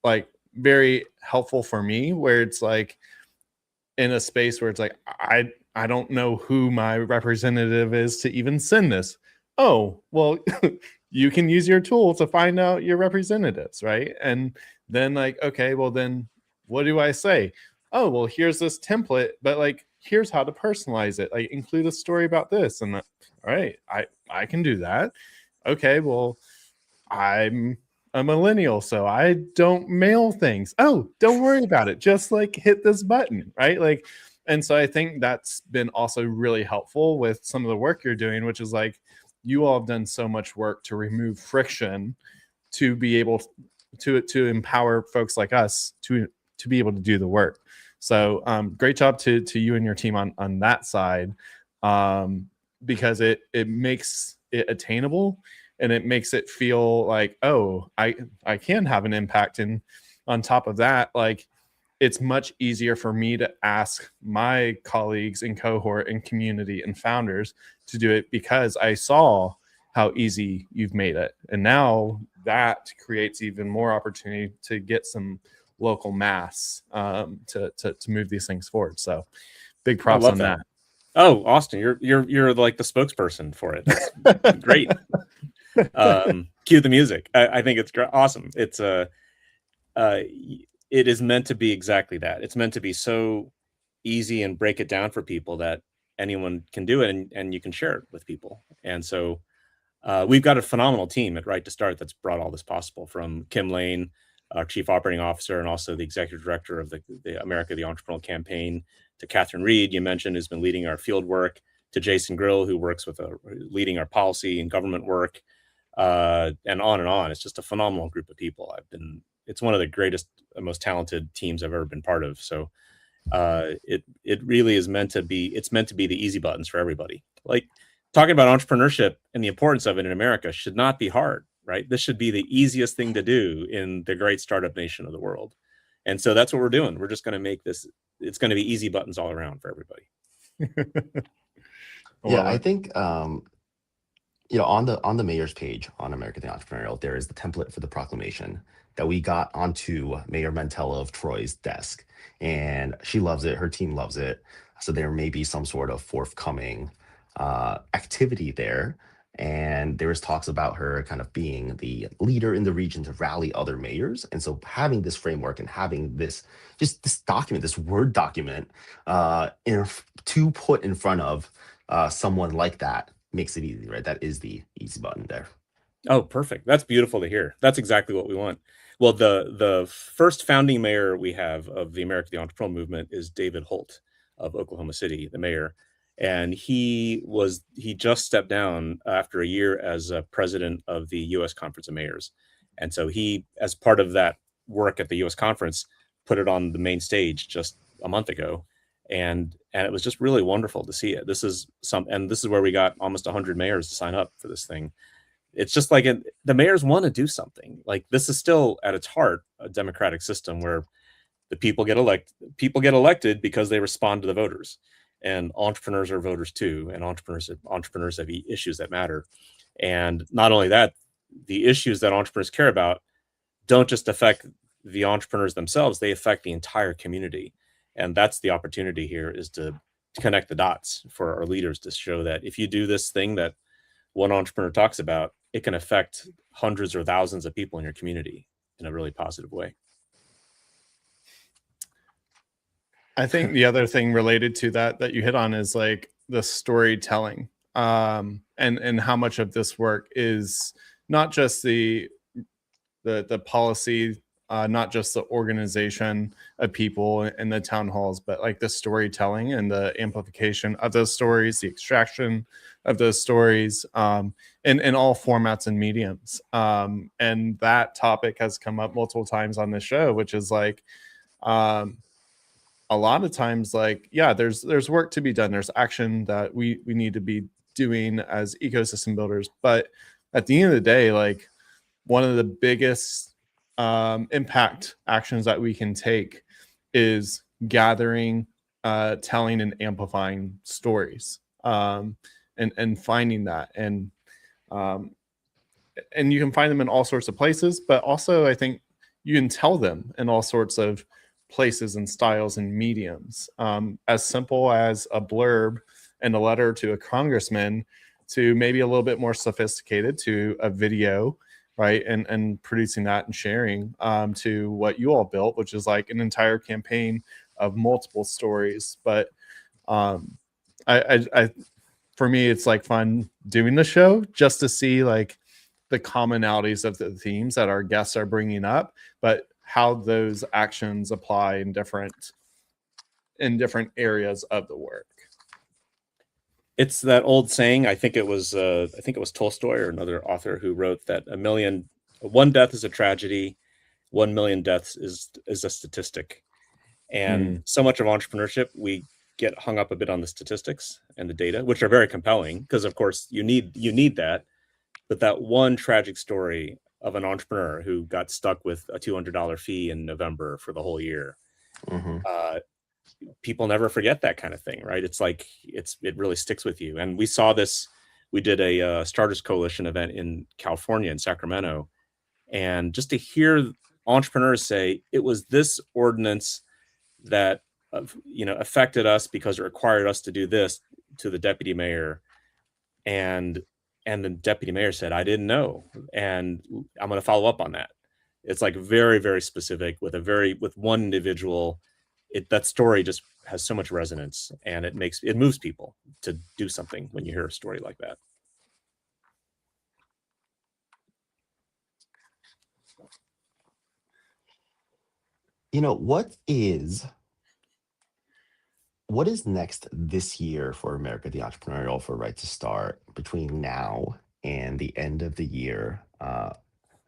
B: like very helpful for me, where it's like in a space where it's like, I don't know who my representative is to even send this. Oh, well, you can use your tool to find out your representatives, right? And then like, okay, well then what do I say? Oh, well, here's this template, but like, here's how to personalize it. Like, include a story about this. And all right, I can do that. Okay, well, I'm a millennial, so I don't mail things. Oh, don't worry about it. Just like hit this button, right? Like, and so I think that's been also really helpful with some of the work you're doing, which is like, you all have done so much work to remove friction to be able to empower folks like us to be able to do the work. So great job to you and your team on that side, because it makes it attainable, and it makes it feel like, oh, I can have an impact. And on top of that, like, it's much easier for me to ask my colleagues in cohort and community and founders to do it, because I saw how easy you've made it. And now that creates even more opportunity to get some local mass to move these things forward. So big props on that.
A: Oh, Austin, you're like the spokesperson for it. That's great. Cue the music. I think it's awesome. It's it is meant to be exactly that. It's meant to be so easy and break it down for people that anyone can do it, and you can share it with people. And so we've got a phenomenal team at Right to Start that's brought all this possible, from Kim Lane, our Chief Operating Officer, and also the Executive Director of the America the Entrepreneurial campaign, to Catherine Reed, you mentioned, who's been leading our field work, to Jason Grill, who works with leading our policy and government work, and on and on. It's just a phenomenal group of people. It's one of the greatest, most talented teams I've ever been part of. So it really is meant to be. It's meant to be the easy buttons for everybody. Like, talking about entrepreneurship and the importance of it in America should not be hard, right? This should be the easiest thing to do in the great startup nation of the world. And so that's what we're doing. We're just going to make this, it's going to be easy buttons all around for everybody.
C: Yeah, I think, you know, on the mayor's page on America the Entrepreneurial, there is the template for the proclamation that we got onto Mayor Mantella of Troy's desk. And she loves it. Her team loves it. So there may be some sort of forthcoming activity there. And there was talks about her kind of being the leader in the region to rally other mayors. And so having this framework and having this document, this Word document to put in front of someone like that makes it easy, right? That is the easy button there.
A: Oh, perfect. That's beautiful to hear. That's exactly what we want. Well, the first founding mayor we have of the America the Entrepreneurial movement is David Holt of Oklahoma City, the mayor. And he just stepped down after a year as president of the U.S. Conference of Mayors. And so he, as part of that work at the U.S. conference, put it on the main stage just a month ago. And it was just really wonderful to see it. This is where we got almost 100 mayors to sign up for this thing. It's just like the mayors want to do something. Like, this is still at its heart a democratic system where the people get elected because they respond to the voters, and entrepreneurs are voters too, and entrepreneurs have issues that matter. And not only that, the issues that entrepreneurs care about don't just affect the entrepreneurs themselves, they affect the entire community. And that's the opportunity here, is to connect the dots for our leaders to show that if you do this thing that one entrepreneur talks about, it can affect hundreds or thousands of people in your community in a really positive way.
B: I think the other thing related to that you hit on is like the storytelling, and how much of this work is not just the policy, not just the organization of people in the town halls, but like the storytelling and the amplification of those stories, the extraction of those stories, in all formats and mediums. And that topic has come up multiple times on the show, which is like, a lot of times, like, yeah, there's work to be done. There's action that we need to be doing as ecosystem builders. But at the end of the day, like, one of the biggest impact actions that we can take is gathering, telling, and amplifying stories, and finding that. And you can find them in all sorts of places, but also I think you can tell them in all sorts of places and styles and mediums, as simple as a blurb and a letter to a congressman, to maybe a little bit more sophisticated, to a video, right? And producing that and sharing, to what you all built, which is like an entire campaign of multiple stories. But I for me, it's like fun doing the show just to see like the commonalities of the themes that our guests are bringing up, but how those actions apply in different areas of the work.
A: It's that old saying, I think it was Tolstoy or another author who wrote that one death is a tragedy, 1 million deaths is a statistic. And so much of entrepreneurship, we get hung up a bit on the statistics and the data, which are very compelling, because of course you need that. But that one tragic story of an entrepreneur who got stuck with a $200 fee in November for the whole year. People never forget that kind of thing, right? It's like, it really sticks with you. And we saw this, we did a Starters Coalition event in California, in Sacramento. And just to hear entrepreneurs say, it was this ordinance that, affected us because it required us to do this, to the deputy mayor. And the deputy mayor said, I didn't know, and I'm going to follow up on that. It's like very, very specific with one individual. That story just has so much resonance, and it moves people to do something when you hear a story like that.
C: What is next this year for America the Entrepreneurial, for Right to Start, between now and the end of the year,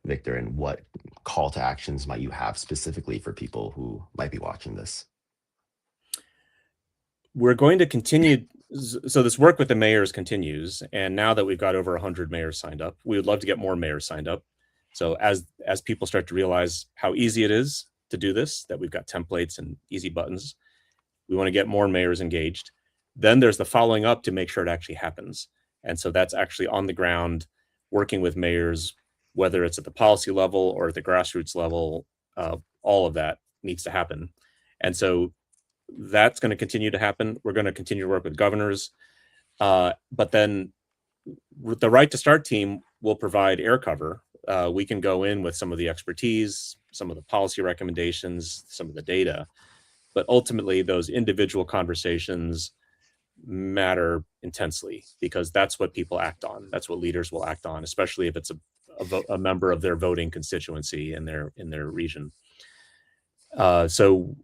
C: Victor? And what call to actions might you have specifically for people who might be watching this?
A: We're going to continue. So this work with the mayors continues. And now that we've got over 100 mayors signed up, we would love to get more mayors signed up. So as people start to realize how easy it is to do this, that we've got templates and easy buttons, we want to get more mayors engaged. Then there's the following up to make sure it actually happens. And so that's actually on the ground, working with mayors, whether it's at the policy level or at the grassroots level. All of that needs to happen. And so that's going to continue to happen. We're going to continue to work with governors. But then the Right to Start team will provide air cover. We can go in with some of the expertise, some of the policy recommendations, some of the data. But ultimately, those individual conversations matter intensely, because that's what people act on. That's what leaders will act on, especially if it's a member of their voting constituency in their region. So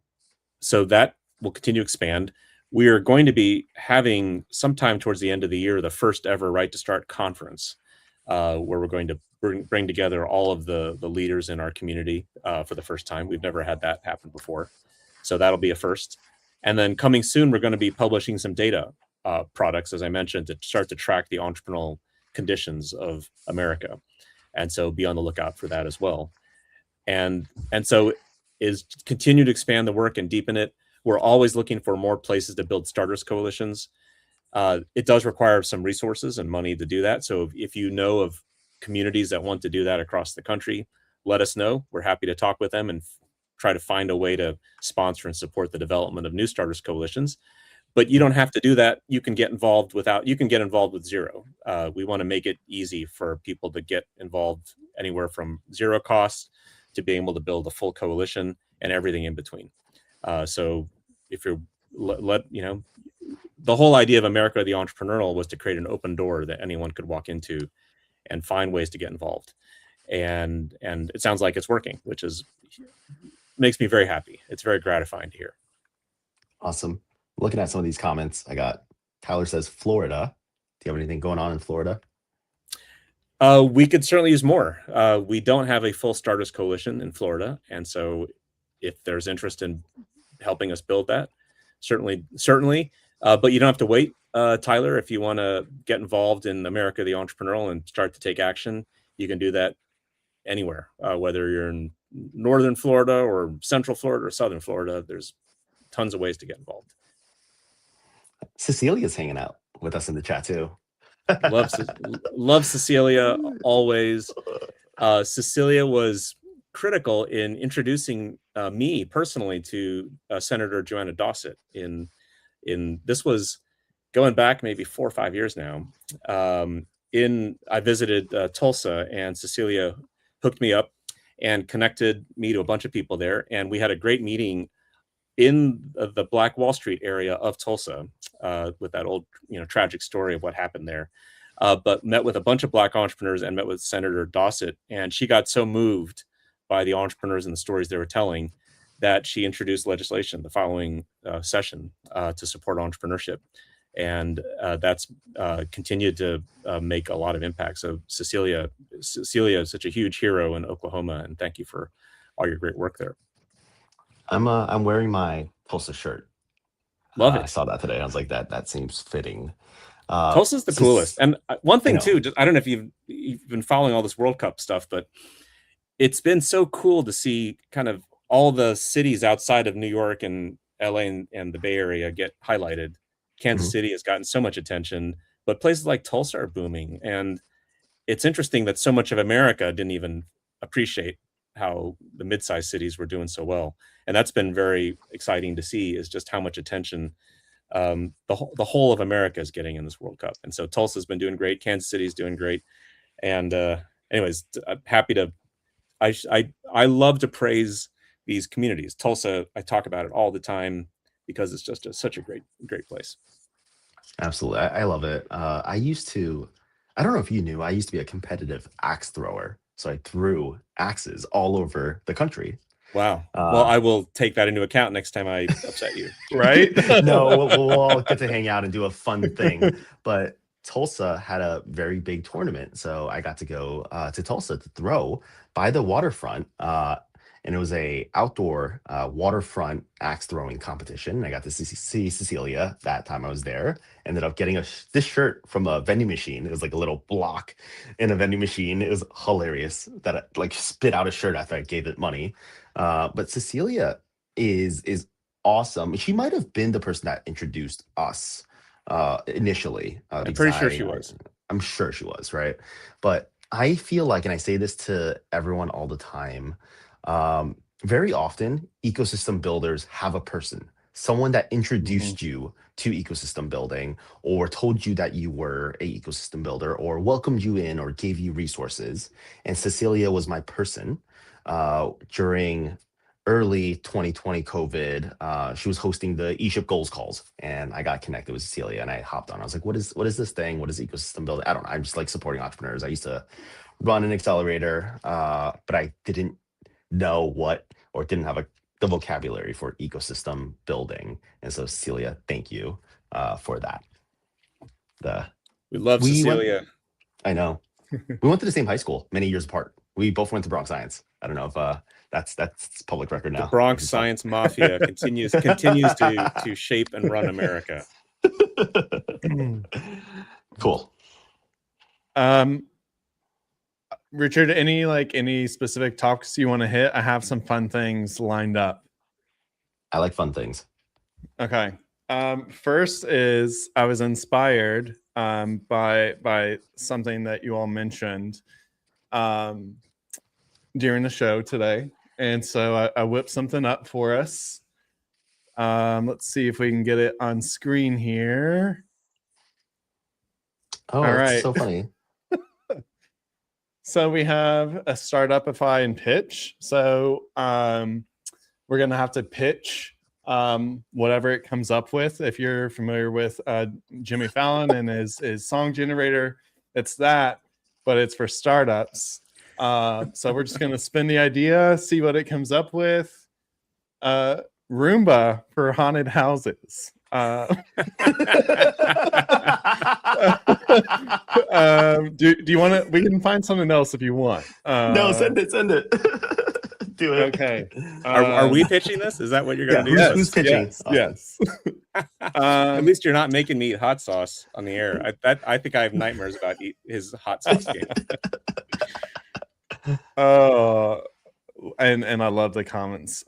A: that will continue to expand. we are going to be having sometime towards the end of the year the first ever Right to Start conference, where we're going to bring together all of the leaders in our community for the first time. We've never had that happen before, so that'll be a first. And then coming soon, we're going to be publishing some data products, as I mentioned, to start to track the entrepreneurial conditions of America, and so be on the lookout for that as well. And so is continue to expand the work and deepen it. We're always looking for more places to build starters coalitions. It does require some resources and money to do that. So if you know of communities that want to do that across the country, let us know. We're happy to talk with them and try to find a way to sponsor and support the development of new starters coalitions. But you don't have to do that. You can get involved you can get involved with zero. We want to make it easy for people to get involved anywhere from zero cost to being able to build a full coalition and everything in between. So if you're the whole idea of America the Entrepreneurial was to create an open door that anyone could walk into and find ways to get involved. And it sounds like it's working, which makes me very happy. It's very gratifying to hear.
C: Awesome. Looking at some of these comments, Tyler says, Florida. Do you have anything going on in Florida?
A: We could certainly use more. We don't have a full starters coalition in Florida. And so if there's interest in helping us build that, certainly. But you don't have to wait, Tyler. If you want to get involved in America the Entrepreneurial and start to take action, you can do that anywhere, whether you're in northern Florida or central Florida or southern Florida. There's tons of ways to get involved.
C: Cecilia's hanging out with us in the chat too.
A: Love Cecilia always. Cecilia was critical in introducing me personally to Senator Joanna Dossett. This was going back maybe 4 or 5 years now. I visited Tulsa, and Cecilia hooked me up and connected me to a bunch of people there, and we had a great meeting in the Black Wall Street area of Tulsa with that old, tragic story of what happened there. But met with a bunch of Black entrepreneurs and met with Senator Dossett, and she got so moved by the entrepreneurs and the stories they were telling that she introduced legislation the following session to support entrepreneurship. And that's continued to make a lot of impact. So Cecilia is such a huge hero in Oklahoma, and thank you for all your great work there.
C: I'm wearing my Tulsa shirt.
A: Love it.
C: I saw that today. I was like, that seems fitting.
A: Tulsa's the coolest. And one thing too, I don't know if you've been following all this World Cup stuff, but it's been so cool to see kind of all the cities outside of New York and LA and the Bay Area get highlighted. Kansas City has gotten so much attention, but places like Tulsa are booming. And it's interesting that so much of America didn't even appreciate how the mid-sized cities were doing so well. And that's been very exciting to see, is just how much attention the whole of America is getting in this World Cup. And so Tulsa's been doing great. Kansas City's doing great. And anyways, I'm happy to, I love to praise these communities. Tulsa, I talk about it all the time because it's just such a great place.
C: Absolutely. I love it. I don't know if you knew, I used to be a competitive axe thrower. So I threw axes all over the country.
A: Wow. Well, I will take that into account next time I upset you.
B: Right?
C: No, we'll all get to hang out and do a fun thing. But Tulsa had a very big tournament. So I got to go to Tulsa to throw by the waterfront. And it was a outdoor waterfront axe throwing competition. I got to see Cecilia that time I was there. Ended up getting this shirt from a vending machine. It was like a little block in a vending machine. It was hilarious that I spit out a shirt after I gave it money. But Cecilia is awesome. She might have been the person that introduced us initially.
A: I'm pretty sure she was.
C: I'm sure she was, right? But I feel like, and I say this to everyone all the time, very often ecosystem builders have a person, someone that introduced you to ecosystem building, or told you that you were a ecosystem builder, or welcomed you in, or gave you resources. And Cecilia was my person during early 2020 COVID. She was hosting the eShip Goals calls, and I got connected with Cecilia, and I hopped on. I was like, what is this thing? What is ecosystem building? I don't know. I'm just like supporting entrepreneurs. I used to run an accelerator, but I didn't know what, or didn't have a the vocabulary for ecosystem building. And so Celia, thank you for that.
A: We love Cecilia.
C: I know. We went to the same high school many years apart. We both went to Bronx Science. I don't know if that's public record now.
A: The Bronx Science Mafia continues to shape and run America.
C: Cool.
B: Richard, any specific topics you want to hit? I have some fun things lined up.
C: I like fun things.
B: Okay. First is I was inspired by something that you all mentioned during the show today. And so I whipped something up for us. Let's see if we can get it on screen here.
C: Oh,
B: all
C: that's
B: right.
C: so funny.
B: So we have a Startupify Pitch. So we're going to have to pitch whatever it comes up with. If you're familiar with Jimmy Fallon and his song generator, it's that, but it's for startups. So we're just going to spin the idea, see what it comes up with. Roomba for haunted houses. Do you want to? We can find something else if you want.
C: No, send it. Do it.
B: Okay.
A: Are we pitching this? Is that what you're going to do?
C: Who's pitching?
B: Yes.
A: At least you're not making me eat hot sauce on the air. I think I have nightmares about his hot sauce game.
B: And I love the comments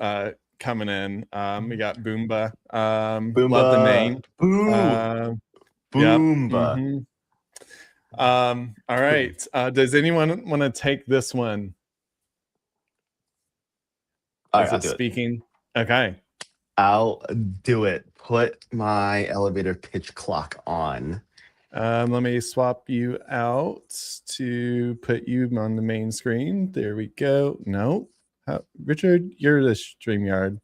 B: coming in. We got Boomba.
C: Boomba.
B: Love the name.
C: Boomba.
B: Yep. Mm-hmm. All right. Does anyone want to take this one?
C: All
B: Is
C: right,
B: it speaking? Okay.
C: I'll do it. Put my elevator pitch clock on.
B: Let me swap you out to put you on the main screen. There we go. No. Richard, you're the StreamYard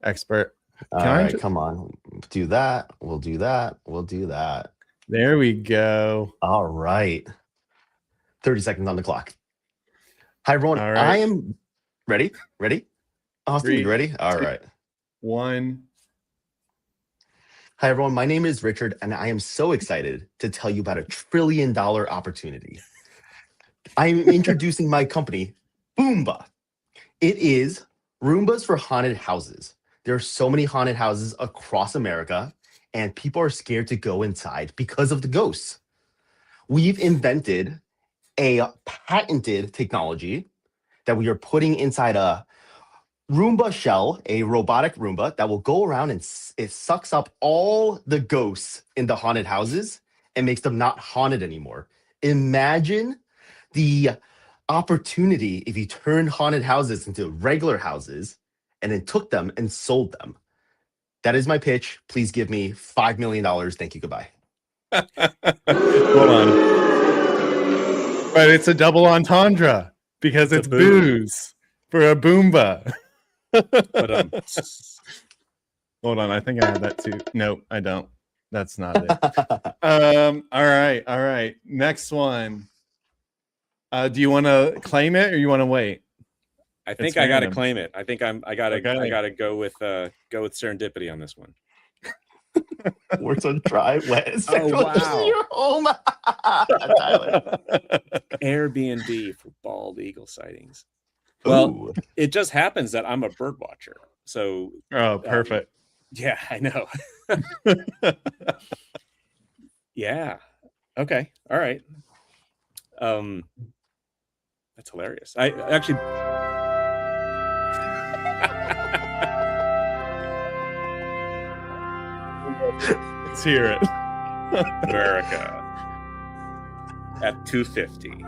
B: expert.
C: All right, come on. Do that. We'll do that. We'll do that.
B: There we go.
C: All right. 30 seconds on the clock. Hi, everyone.
B: All right.
C: I am ready. Austin, you ready? All right.
B: 1.
C: Hi, everyone. My name is Richard, and I am so excited to tell you about a $1 trillion opportunity. I'm introducing my company, Boomba. It is Roombas for haunted houses. There are so many haunted houses across America, and people are scared to go inside because of the ghosts. We've invented a patented technology that we are putting inside a Roomba shell, a robotic Roomba that will go around and it sucks up all the ghosts in the haunted houses and makes them not haunted anymore. Imagine the opportunity if you turned haunted houses into regular houses and then took them and sold them. That is my pitch. Please give me $5 million. Thank you. Goodbye.
B: Hold on. But it's a double entendre because it's booze for a Boomba. Hold on. I think I have that too. No, I don't. That's not it. All right. Next one. Do you want to claim it or you want to wait?
A: I think I got to claim it. I think I got to go with serendipity on this one.
C: Works on dry, wet.
A: Oh, wow.
C: Your home. Tyler.
A: Airbnb for bald eagle sightings. Well,
C: Ooh.
A: It just happens that I'm a bird watcher. So
B: perfect.
A: Yeah, I know. Yeah. Okay. All right. That's hilarious. I actually
B: Let's hear it.
A: America at 2:50.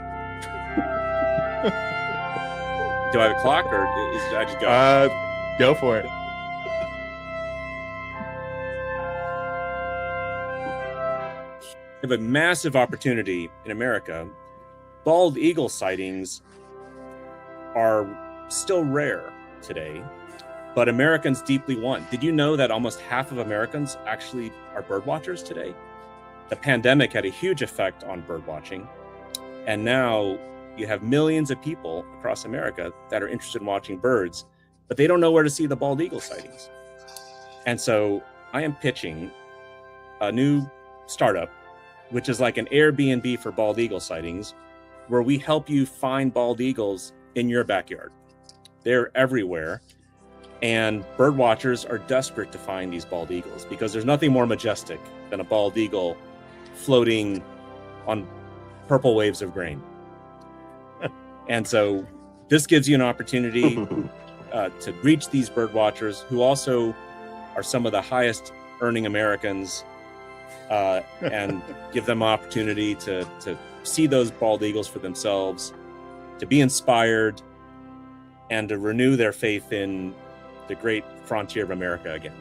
A: Do I have a clock or did I just go?
B: Go for it.
A: We have a massive opportunity in America. Bald eagle sightings are still rare today, but Americans deeply want. Did you know that almost half of Americans actually are bird watchers today? The pandemic had a huge effect on bird watching, and now you have millions of people across America that are interested in watching birds. but they don't know where to see the bald eagle sightings. And so I am pitching a new startup, which is like an Airbnb for bald eagle sightings, where we help you find bald eagles in your backyard. They're everywhere. And bird watchers are desperate to find these bald eagles because there's nothing more majestic than a bald eagle floating on purple waves of grain. And so this gives you an opportunity to reach these bird watchers, who also are some of the highest earning Americans, and give them an opportunity to see those bald eagles for themselves, to be inspired, and to renew their faith in the great frontier of America again.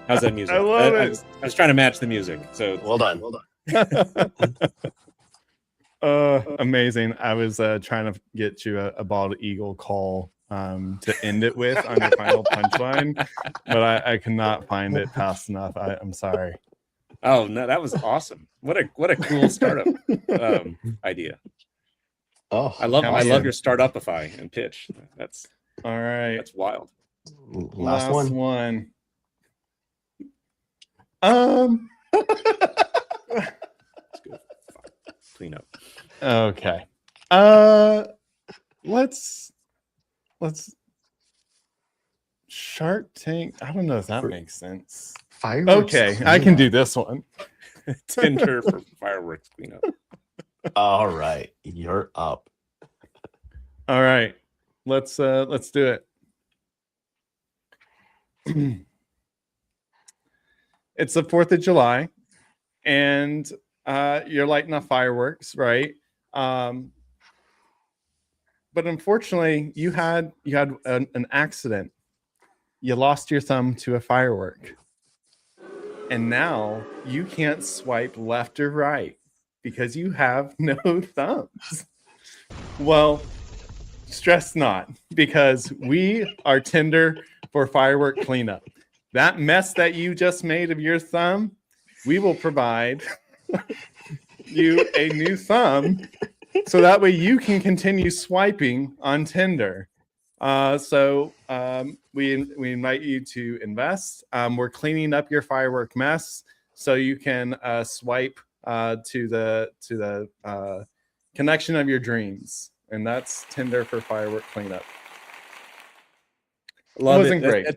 A: How's that music?
B: I love it.
A: I was trying to match the music. So
C: Well done.
B: Amazing. I was trying to get you a bald eagle call to end it with on your final punchline, but I cannot find it fast enough. I'm sorry.
A: Oh no, that was awesome. What a cool startup idea.
C: Oh,
A: I love
B: Awesome.
A: your Startupify and pitch. That's
B: All right.
A: that's wild.
C: last one.
A: Let's go. Clean up.
B: Okay. Let's Shark Tank. I don't know if that makes sense.
C: Fireworks.
B: Okay, I can do this one.
A: Tinder for fireworks cleanup.
C: All right, you're up.
B: All right. Let's do it. It's the 4th of July, and you're lighting off fireworks, right? But unfortunately, you had an accident. You lost your thumb to a firework, and now you can't swipe left or right because you have no thumbs. Well, stress not, because we are Tinder for firework cleanup. That mess that you just made of your thumb, we will provide you a new thumb so that way you can continue swiping on Tinder. So we invite you to invest. We're cleaning up your firework mess so you can swipe to the connection of your dreams. And that's Tinder for firework cleanup.
A: Love
B: It wasn't great.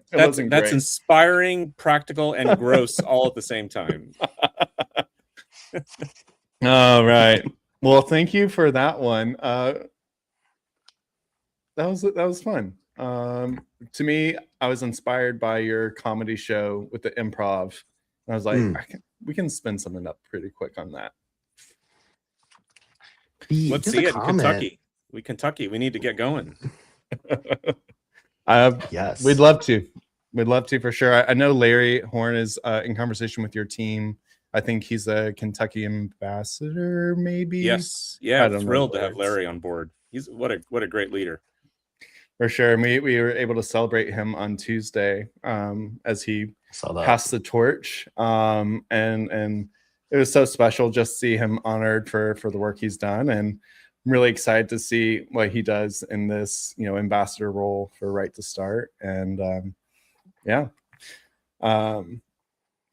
A: That's inspiring, practical, and gross all at the same time.
B: All right. Well, thank you for that one. That was fun. To me, I was inspired by your comedy show with the improv. I was like, we can spin something up pretty quick on that.
A: Let's see it in Kentucky. Kentucky. We need to get going.
C: Yes,
B: we'd love to. We'd love to for sure. I know Larry Horn is in conversation with your team. I think he's a Kentucky ambassador, maybe.
A: Yes, yeah. Thrilled to have Larry on board. He's what a great leader.
B: For sure. And we were able to celebrate him on Tuesday as he passed the torch. And it was so special just to see him honored for the work he's done. And I'm really excited to see what he does in this, ambassador role for Right to Start. And yeah.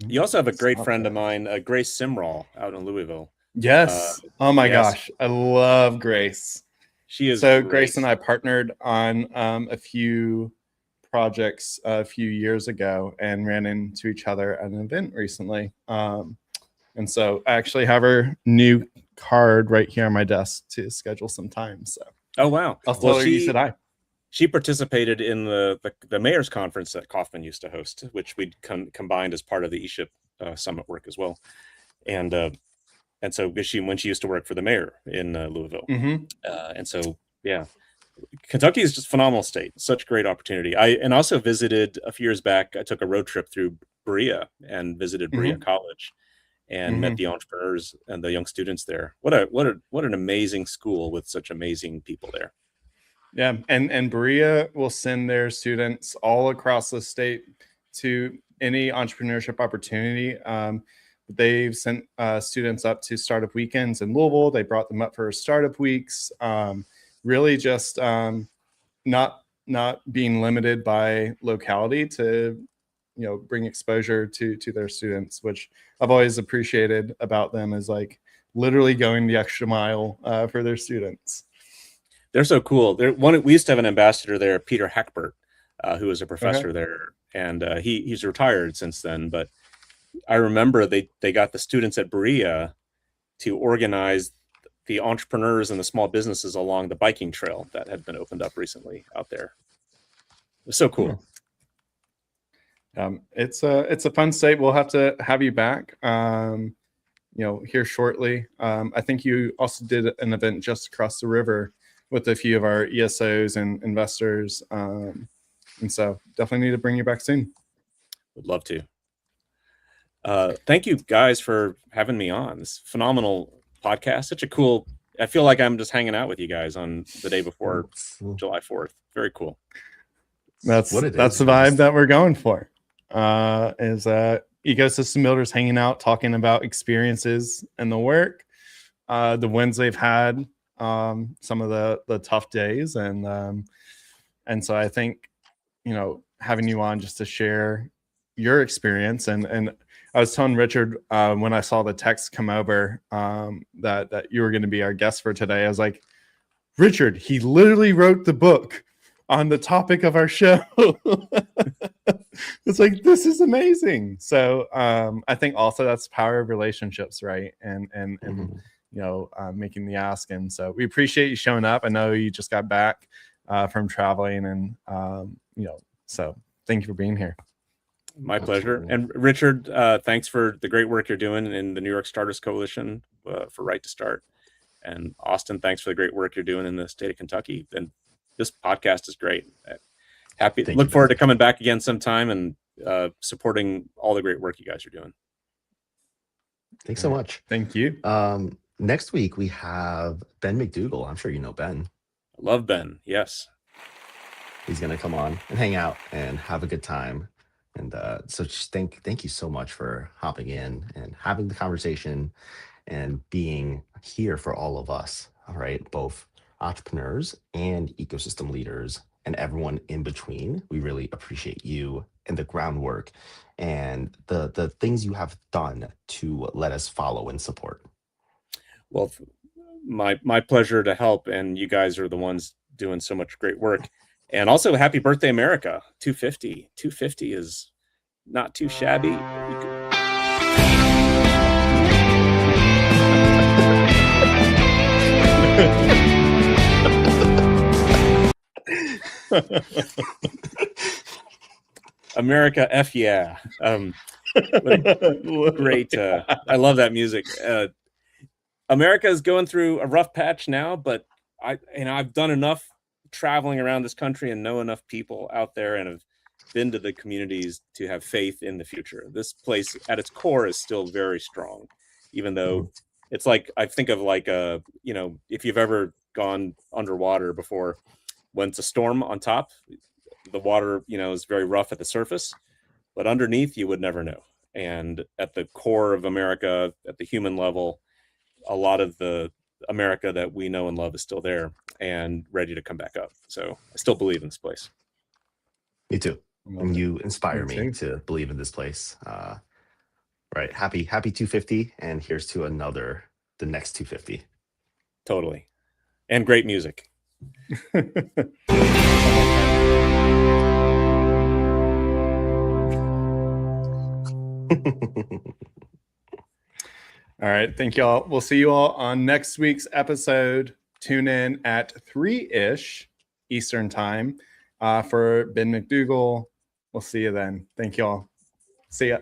A: You also have a great friend of mine, Grace Simral, out in Louisville.
B: Yes. Oh my gosh. I love Grace.
A: She is
B: so
A: great.
B: Grace and I partnered on a few projects a few years ago and ran into each other at an event recently. And so I actually have her new card right here on my desk to schedule some time. So
A: oh wow.
B: I'll tell her you said hi.
A: She participated in the mayor's conference that Kauffman used to host, which we combined as part of the eShip summit work as well. And so when she used to work for the mayor in Louisville. And so, yeah, Kentucky is just a phenomenal state. Such a great opportunity. I also visited a few years back. I took a road trip through Berea and visited Berea College and met the entrepreneurs and the young students there. What an amazing school with such amazing people there.
B: Yeah, and Berea will send their students all across the state to any entrepreneurship opportunity. They've sent students up to startup weekends in Louisville. They brought them up for startup weeks. Really just not not being limited by locality to, you know, bring exposure to their students, which I've always appreciated about them, is like literally going the extra mile for their students.
A: They're so cool. We used to have an ambassador there, Peter Hackbert, who was a professor there, and he's retired since then. But I remember they got the students at Berea to organize the entrepreneurs and the small businesses along the biking trail that had been opened up recently out there. It was so cool.
B: It's a fun state. We'll have to have you back, you know, here shortly. I think you also did an event just across the river with a few of our ESOs and investors. And so definitely need to bring you back soon.
A: Would love to. Thank you guys for having me on this phenomenal podcast. Such a cool, I feel like I'm just hanging out with you guys on the day before July 4th. Very cool.
B: That's the vibe that we're going for. Is ecosystem builders hanging out, talking about experiences and the work, the wins they've had, some of the tough days, and so I think, you know, having you on just to share your experience, and I was telling Richard when I saw the text come over that you were going to be our guest for today, I was like, Richard, he literally wrote the book on the topic of our show. It's like, this is amazing. So I think also that's the power of relationships, right? And you know, making the ask. And so we appreciate you showing up. I know you just got back from traveling, and you know, so thank you for being here.
A: My pleasure. And Richard, thanks for the great work you're doing in the New York Starters Coalition for Right to Start. And Austin, thanks for the great work you're doing in the state of Kentucky. And this podcast is great. Look forward to coming back again sometime and supporting all the great work you guys are doing.
C: Thanks so much.
B: Thank you.
C: Next week we have Ben McDougall. I'm sure you know Ben.
A: I love Ben. Yes.
C: He's going to come on and hang out and have a good time. And so just thank you so much for hopping in and having the conversation and being here for all of us. All right. Both entrepreneurs and ecosystem leaders and everyone in between. We really appreciate you and the groundwork and the things you have done to let us follow and support. Well,
A: my pleasure to help. And you guys are the ones doing so much great work. And also, happy birthday, America. 250. 250 is not too shabby. America, F yeah. Great. I love that music. America is going through a rough patch now, but I've done enough traveling around this country and know enough people out there and have been to the communities to have faith in the future. This place at its core is still very strong, even though it's like, I think of like you know, if you've ever gone underwater before, when it's a storm on top, the water, you know, is very rough at the surface, but underneath you would never know. And at the core of America, at the human level, a lot of the America that we know and love is still there and ready to come back up. So I still believe in this place.
C: Me too. And you inspire me to believe in this place. Right. Happy 250. And here's to the next 250.
A: Totally. And great music.
B: All right. Thank y'all. We'll see you all on next week's episode. Tune in at 3-ish Eastern time for Ben McDougall. We'll see you then. Thank y'all. See ya.